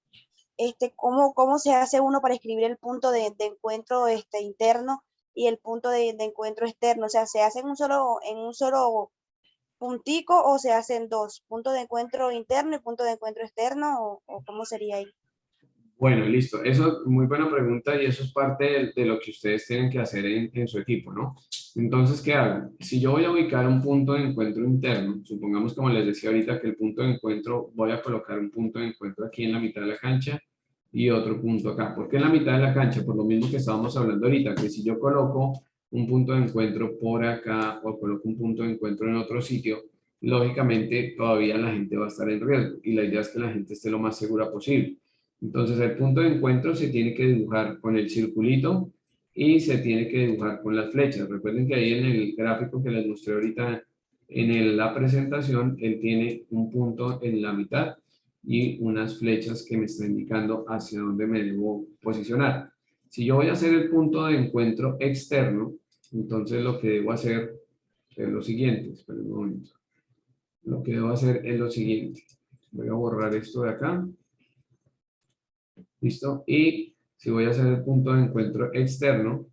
Speaker 2: ¿cómo se hace uno para escribir el punto de encuentro interno y el punto de encuentro externo? O sea, ¿se hace en un solo puntico o se hacen dos? ¿Punto de encuentro interno y punto de encuentro externo o cómo sería ahí?
Speaker 1: Bueno, listo. Eso es muy buena pregunta y eso es parte de lo que ustedes tienen que hacer en su equipo, ¿no? Entonces, ¿qué hago? Si yo voy a ubicar un punto de encuentro interno, supongamos como les decía ahorita que el punto de encuentro, voy a colocar un punto de encuentro aquí en la mitad de la cancha y otro punto acá. ¿Por qué en la mitad de la cancha? Por lo mismo que estábamos hablando ahorita, que si yo coloco un punto de encuentro por acá o coloco un punto de encuentro en otro sitio, lógicamente todavía la gente va a estar en riesgo y la idea es que la gente esté lo más segura posible. Entonces el punto de encuentro se tiene que dibujar con el circulito y se tiene que dibujar con las flechas. Recuerden que ahí en el gráfico que les mostré ahorita la presentación, él tiene un punto en la mitad y unas flechas que me están indicando hacia dónde me debo posicionar. Si yo voy a hacer el punto de encuentro externo, entonces lo que debo hacer es lo siguiente. Esperen un momento. Lo que debo hacer es lo siguiente. Voy a borrar esto de acá. ¿Listo? Y si voy a hacer el punto de encuentro externo,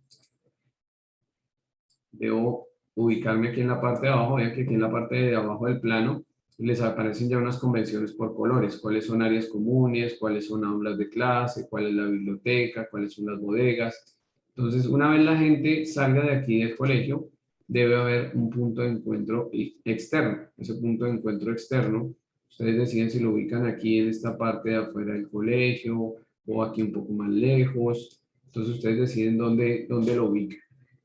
Speaker 1: debo ubicarme aquí en la parte de abajo. Vean que aquí en la parte de abajo del plano les aparecen ya unas convenciones por colores. Cuáles son áreas comunes, cuáles son aulas de clase, cuál es la biblioteca, cuáles son las bodegas. Entonces, una vez la gente salga de aquí del colegio, debe haber un punto de encuentro externo. Ese punto de encuentro externo, ustedes deciden si lo ubican aquí en esta parte de afuera del colegio o aquí un poco más lejos. Entonces, ustedes deciden dónde lo ubican.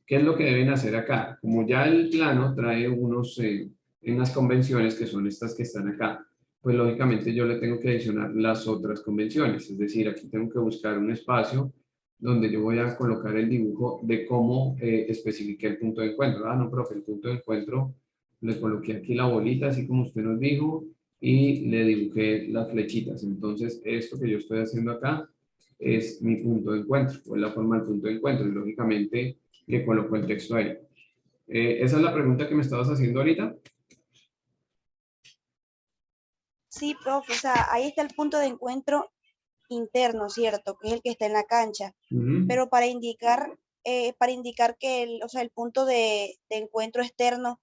Speaker 1: ¿Qué es lo que deben hacer acá? Como ya el plano trae unas convenciones que son estas que están acá, pues lógicamente yo le tengo que adicionar las otras convenciones. Es decir, aquí tengo que buscar un espacio donde yo voy a colocar el dibujo de cómo especifique el punto de encuentro. Ah, no, profe, el punto de encuentro, le coloqué aquí la bolita, así como usted nos dijo, y le dibujé las flechitas. Entonces, esto que yo estoy haciendo acá es mi punto de encuentro, o es la forma del punto de encuentro. Y lógicamente, le coloco el texto ahí. Esa es la pregunta que me estabas haciendo ahorita.
Speaker 2: Sí, profe, o sea, ahí está el punto de encuentro interno, ¿cierto? Que es el que está en la cancha.
Speaker 1: Ujú.
Speaker 2: Pero para indicar que o sea, el punto de encuentro externo,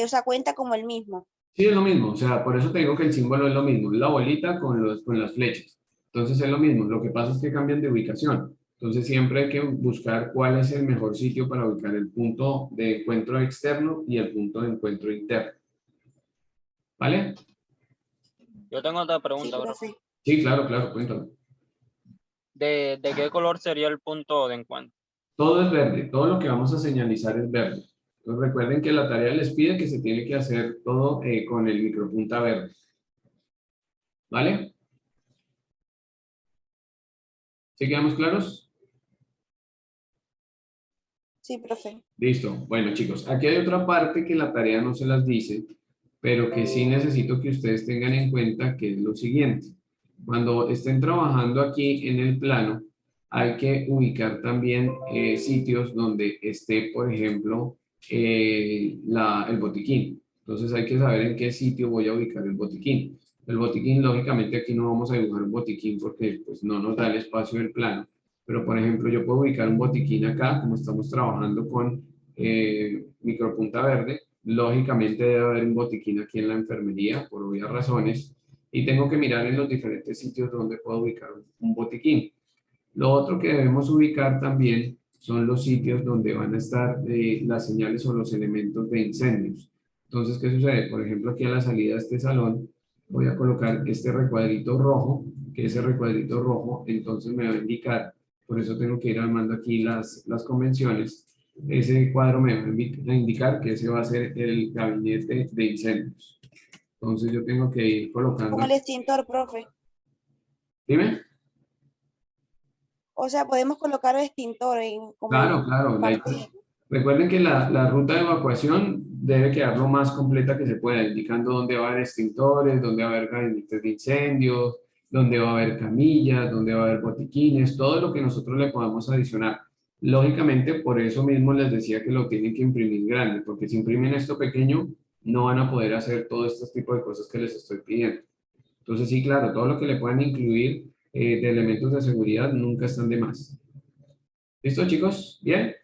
Speaker 2: o sea, cuenta como el mismo.
Speaker 1: Sí, es lo mismo. O sea, por eso te digo que el símbolo es lo mismo. Es la bolita con las flechas. Entonces es lo mismo. Lo que pasa es que cambian de ubicación. Entonces siempre hay que buscar cuál es el mejor sitio para ubicar el punto de encuentro externo y el punto de encuentro interno. ¿Vale?
Speaker 3: Yo tengo otra
Speaker 2: Sí,
Speaker 3: pregunta, bro.
Speaker 2: profe.
Speaker 1: Sí, claro, cuéntame.
Speaker 3: ¿De qué color sería el punto de encuentro?
Speaker 1: Todo es verde, todo lo que vamos a señalizar es verde. Entonces recuerden que la tarea les pide que se tiene que hacer todo con el micropunta verde. ¿Vale? ¿Sí quedamos claros?
Speaker 2: Sí, profe.
Speaker 1: Listo. Bueno, chicos, aquí hay otra parte que la tarea no se las dice, pero que sí necesito que ustedes tengan en cuenta que es lo siguiente. Cuando estén trabajando aquí en el plano, hay que ubicar también sitios donde esté, por ejemplo, el botiquín. Entonces hay que saber en qué sitio voy a ubicar el botiquín. El botiquín, lógicamente, aquí no vamos a dibujar un botiquín porque pues, no nos da el espacio del plano. Pero, por ejemplo, yo puedo ubicar un botiquín acá, como estamos trabajando con micropunta verde, lógicamente debe haber un botiquín aquí en la enfermería, por obvias razones, y tengo que mirar en los diferentes sitios donde puedo ubicar un botiquín. Lo otro que debemos ubicar también son los sitios donde van a estar las señales o los elementos de incendios. Entonces, ¿qué sucede? Por ejemplo, aquí a la salida de este salón voy a colocar este recuadrito rojo, que ese recuadrito rojo entonces me va a indicar, por eso tengo que ir armando aquí las convenciones, ese cuadro me va a indicar que ese va a ser el gabinete de incendios. Entonces yo tengo que ir colocando...
Speaker 2: Como el extintor, profe.
Speaker 1: Dime.
Speaker 2: O sea, podemos colocar el extintor en como
Speaker 1: Claro, claro.
Speaker 2: parte.
Speaker 1: Recuerden que la ruta de evacuación debe quedar lo más completa que se pueda, indicando dónde va a haber extintores, dónde va a haber gabinetes de incendios, dónde va a haber camillas, dónde va a haber botiquines, todo lo que nosotros le podamos adicionar. Lógicamente, por eso mismo les decía que lo tienen que imprimir grande, porque si imprimen esto pequeño, no van a poder hacer todo este tipo de cosas que les estoy pidiendo. Entonces, sí, claro, todo lo que le puedan incluir de elementos de seguridad nunca están de más. ¿Listo, chicos? ¿Bien?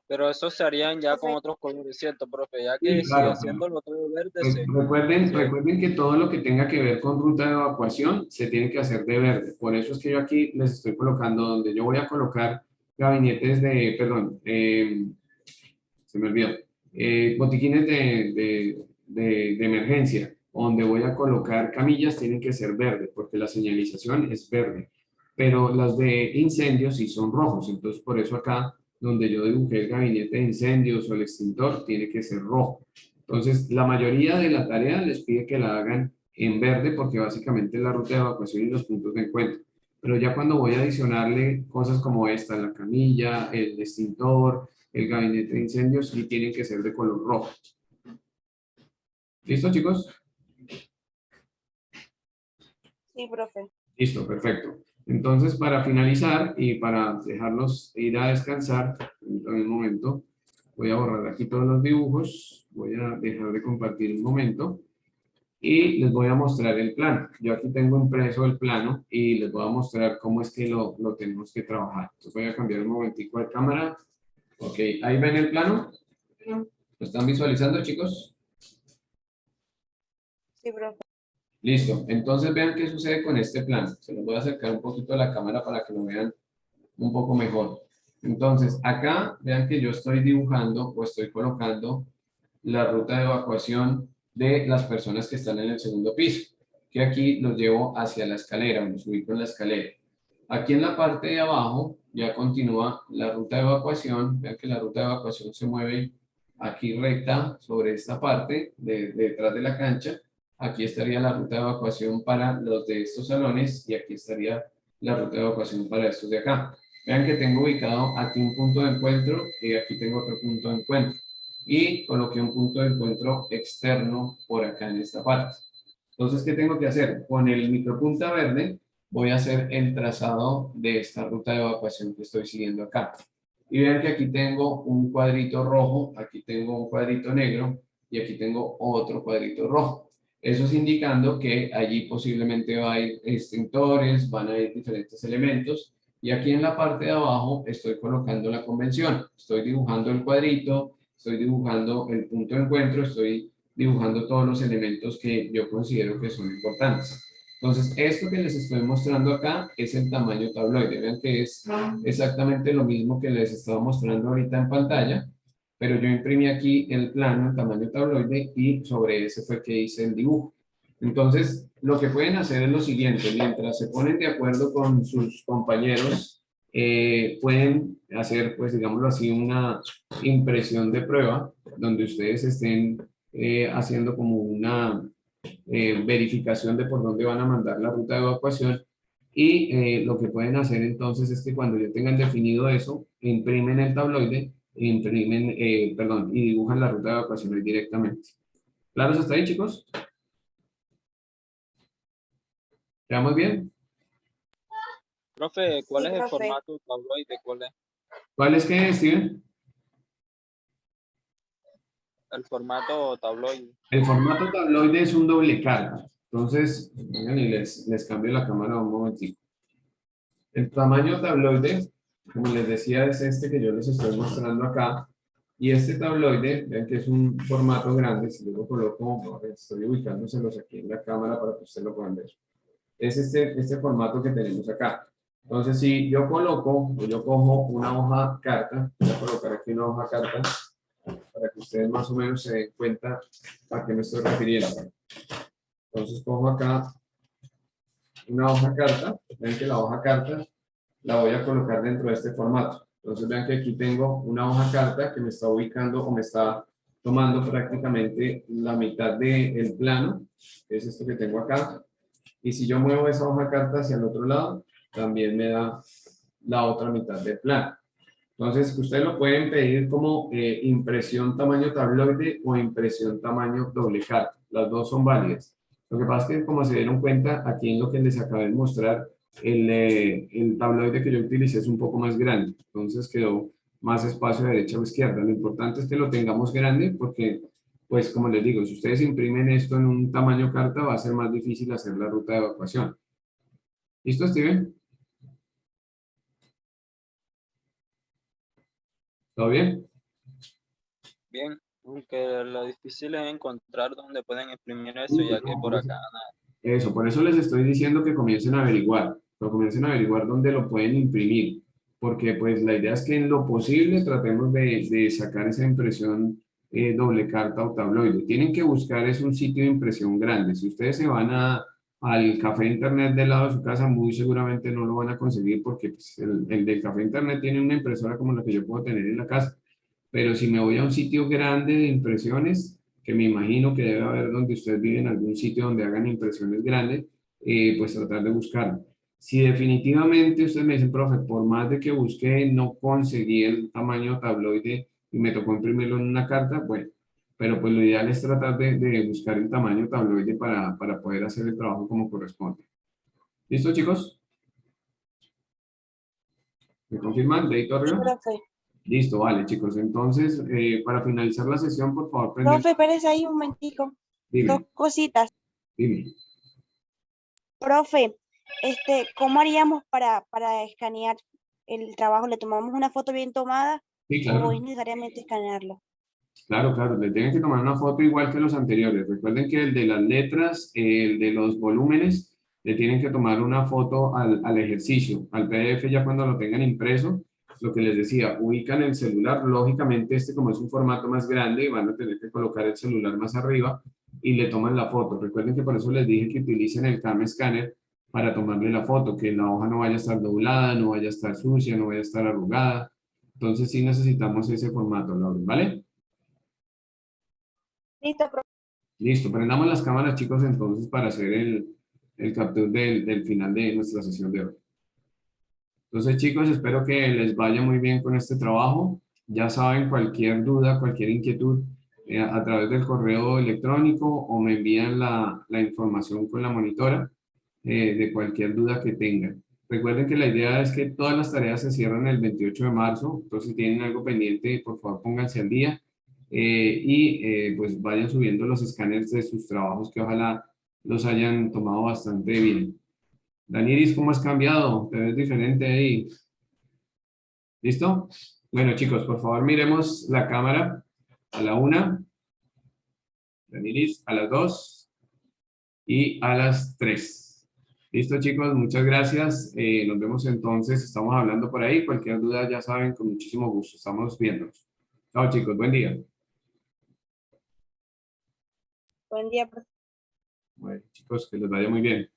Speaker 3: Pero eso se harían ya con
Speaker 2: Profe,
Speaker 3: otros colores, ¿cierto, profe? Ya
Speaker 1: Sí,
Speaker 3: que si
Speaker 1: claro.
Speaker 3: haciéndolo todo verde,
Speaker 1: Recuerden,
Speaker 3: se-
Speaker 1: recuerden que todo lo que tenga que ver con ruta de evacuación se tiene que hacer de verde. Por eso es que yo aquí les estoy colocando donde yo voy a colocar gabinetes de, perdón, se me olvidó, botiquines de emergencia, donde voy a colocar camillas tienen que ser verde, porque la señalización es verde. Pero las de incendios sí son rojos, entonces por eso acá, donde yo dibujé el gabinete de incendios o el extintor, tiene que ser rojo. Entonces, la mayoría de la tarea les pide que la hagan en verde, porque básicamente es la ruta de evacuación y los puntos de encuentro. Pero ya cuando voy a adicionarle cosas como esta, la camilla, el extintor, el gabinete de incendios, sí tienen que ser de color rojo. ¿Listo, chicos?
Speaker 2: sí, profe.
Speaker 1: Listo, perfecto. Entonces, para finalizar y para dejarlos ir a descansar, en un momento, voy a borrar aquí todos los dibujos, voy a dejar de compartir un momento y les voy a mostrar el plano. Yo aquí tengo impreso el plano y les voy a mostrar cómo es que lo tenemos que trabajar. Entonces voy a cambiar un momentico de cámara. Ok, ahí ven el plano. ¿Lo están visualizando, chicos?
Speaker 2: Sí, profe.
Speaker 1: Listo. Entonces vean qué sucede con este plano. Se los voy a acercar un poquito a la cámara para que lo vean un poco mejor. Entonces, acá vean que yo estoy dibujando o estoy colocando la ruta de evacuación de las personas que están en el segundo piso, que aquí los llevo hacia la escalera, los ubico en la escalera. Aquí en la parte de abajo ya continúa la ruta de evacuación. Vean que la ruta de evacuación se mueve aquí recta sobre esta parte detrás de la cancha. Aquí estaría la ruta de evacuación para los de estos salones y aquí estaría la ruta de evacuación para estos de acá. Vean que tengo ubicado aquí un punto de encuentro y aquí tengo otro punto de encuentro. Y coloqué un punto de encuentro externo por acá en esta parte. Entonces, ¿qué tengo que hacer? Con el micropunta verde voy a hacer el trazado de esta ruta de evacuación que estoy siguiendo acá. Y vean que aquí tengo un cuadrito rojo, aquí tengo un cuadrito negro y aquí tengo otro cuadrito rojo. Eso es indicando que allí posiblemente va a ir extintores, van a ir diferentes elementos. Y aquí en la parte de abajo estoy colocando la convención. Estoy dibujando el cuadrito, estoy dibujando el punto de encuentro, estoy dibujando todos los elementos que yo considero que son importantes. Entonces, esto que les estoy mostrando acá es el tamaño tabloide. Vean que es exactamente lo mismo que les estaba mostrando ahorita en pantalla, pero yo imprimí aquí el plano en tamaño tabloide y sobre ese fue que hice el dibujo. Entonces, lo que pueden hacer es lo siguiente, mientras se ponen de acuerdo con sus compañeros, pueden hacer, pues digámoslo así, una impresión de prueba donde ustedes estén haciendo como una verificación de por dónde van a mandar la ruta de evacuación y lo que pueden hacer entonces es que cuando ya tengan definido eso, imprimen el tabloide, imprimen, perdón, y dibujan la ruta de evacuación ahí directamente. ¿Claros hasta ahí, chicos? ¿Quedamos bien?
Speaker 3: Profe, ¿cuál
Speaker 2: Sí,
Speaker 3: es el
Speaker 2: profe.
Speaker 3: formato tabloide? ¿Cuál es
Speaker 1: ¿Cuál es que, Steven?
Speaker 3: el formato tabloide?
Speaker 1: El formato tabloide es un doble cara. Entonces, vengan y les cambio la cámara un momentito. El tamaño tabloide, como les decía, es este que yo les estoy mostrando acá. Y este tabloide, vean que es un formato grande, si yo lo coloco, estoy ubicándoselos aquí en la cámara para que ustedes lo puedan ver. Es este formato que tenemos acá. Entonces, si yo coloco, o yo cojo una hoja carta, voy a colocar aquí una hoja carta, para que ustedes más o menos se den cuenta a qué me estoy refiriendo. Entonces, cojo acá una hoja carta, ven que la hoja carta la voy a colocar dentro de este formato. Entonces vean que aquí tengo una hoja carta que me está ubicando o me está tomando prácticamente la mitad del plano, que es esto que tengo acá. Y si yo muevo esa hoja carta hacia el otro lado, también me da la otra mitad del plano. Entonces, ustedes lo pueden pedir como impresión tamaño tabloide o impresión tamaño doble carta. Las dos son válidas. Lo que pasa es que, como se dieron cuenta, aquí en lo que les acabé de mostrar, el tabloide que yo utilicé es un poco más grande. Entonces, quedó más espacio de derecha o izquierda. Lo importante es que lo tengamos grande porque, pues, como les digo, si ustedes imprimen esto en un tamaño carta, va a ser más difícil hacer la ruta de evacuación. ¿Listo, Steven? ¿Todo bien?
Speaker 3: Bien, aunque lo difícil es encontrar dónde pueden imprimir eso, ya que por acá
Speaker 1: Eso, por eso les estoy diciendo que comiencen a averiguar, pero comiencen a averiguar dónde lo pueden imprimir, porque pues la idea es que en lo posible tratemos de sacar esa impresión doble carta o tabloide. Tienen que buscar es un sitio de impresión grande. Si ustedes se van al café internet del lado de su casa, muy seguramente no lo van a conseguir porque pues, el del café internet tiene una impresora como la que yo puedo tener en la casa. Pero si me voy a un sitio grande de impresiones, que me imagino que debe haber donde ustedes viven, algún sitio donde hagan impresiones grandes, pues tratar de buscarlo. Si definitivamente ustedes me dicen, profe, por más de que busqué, no conseguí el tamaño tabloide y me tocó imprimirlo en una carta, bueno, pero pues lo ideal es tratar de buscar el tamaño tabloide para poder hacer el trabajo como corresponde. ¿Listo, chicos? ¿Me confirman? ¿Dedito
Speaker 2: Sí,
Speaker 1: arriba?
Speaker 2: profe.
Speaker 1: Listo, vale, chicos. Entonces, para finalizar la sesión, por favor, prenden.
Speaker 2: Profe, espérese ahí un momentico. Dos
Speaker 1: Dime,
Speaker 2: cositas.
Speaker 1: dime.
Speaker 2: Profe, ¿cómo haríamos para escanear el trabajo? ¿Le tomamos una foto bien tomada
Speaker 1: Sí,
Speaker 2: o
Speaker 1: claro.
Speaker 2: es necesariamente escanearlo?
Speaker 1: Claro, claro. Le tienen que tomar una foto igual que los anteriores. Recuerden que el de las letras, el de los volúmenes, le tienen que tomar una foto al ejercicio, al PDF ya cuando lo tengan impreso. Lo que les decía, ubican el celular. Lógicamente, como es un formato más grande, van a tener que colocar el celular más arriba y le toman la foto. Recuerden que por eso les dije que utilicen el Cam Scanner para tomarle la foto, que la hoja no vaya a estar doblada, no vaya a estar sucia, no vaya a estar arrugada. Entonces sí necesitamos ese formato, Laura, ¿vale?
Speaker 2: Listo, profe.
Speaker 1: Listo, prendamos las cámaras, chicos, entonces para hacer el capture del final de nuestra sesión de hoy. Entonces, chicos, espero que les vaya muy bien con este trabajo. Ya saben, cualquier duda, cualquier inquietud, a través del correo electrónico o me envían la información con la monitora de cualquier duda que tengan. Recuerden que la idea es que todas las tareas se cierran el 28 de marzo, entonces si tienen algo pendiente, por favor pónganse al día pues vayan subiendo los escáneres de sus trabajos que ojalá los hayan tomado bastante bien. Daniris, ¿cómo has cambiado? Te ves diferente ahí. ¿Listo? Bueno, chicos, por favor miremos la cámara a la 1, Daniris, a las 2 y a las 3. Listo, chicos, muchas gracias. Nos vemos entonces, estamos hablando por ahí. Cualquier duda ya saben, con muchísimo gusto. Estamos viéndonos. Chao, chicos, buen día.
Speaker 2: Buen día, profe.
Speaker 1: Bueno, chicos, que les vaya muy bien.